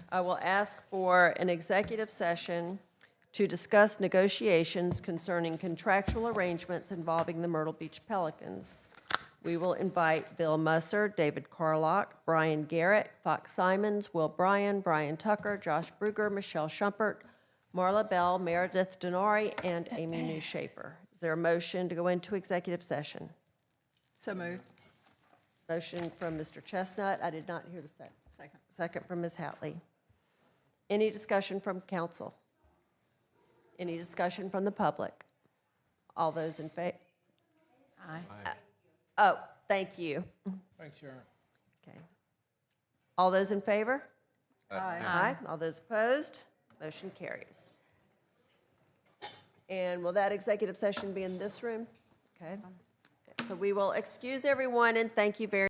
I will ask for an executive session to discuss negotiations concerning contractual arrangements involving the Myrtle Beach Pelicans. We will invite Bill Musser, David Carlock, Brian Garrett, Fox Simons, Will Bryan, Brian Tucker, Josh Bruger, Michelle Schumpert, Marla Bell, Meredith Denari, and Amy New Schaefer. Is there a motion to go into executive session? So moved. Motion from Mr. Chestnut. I did not hear the second. Second. Second from Ms. Hatley. Any discussion from council? Any discussion from the public? All those in favor? Aye. Oh, thank you. Thanks, Sharon. Okay. All those in favor? Aye. Aye. All those opposed? Motion carries. And will that executive session be in this room? Okay. So we will excuse everyone and thank you very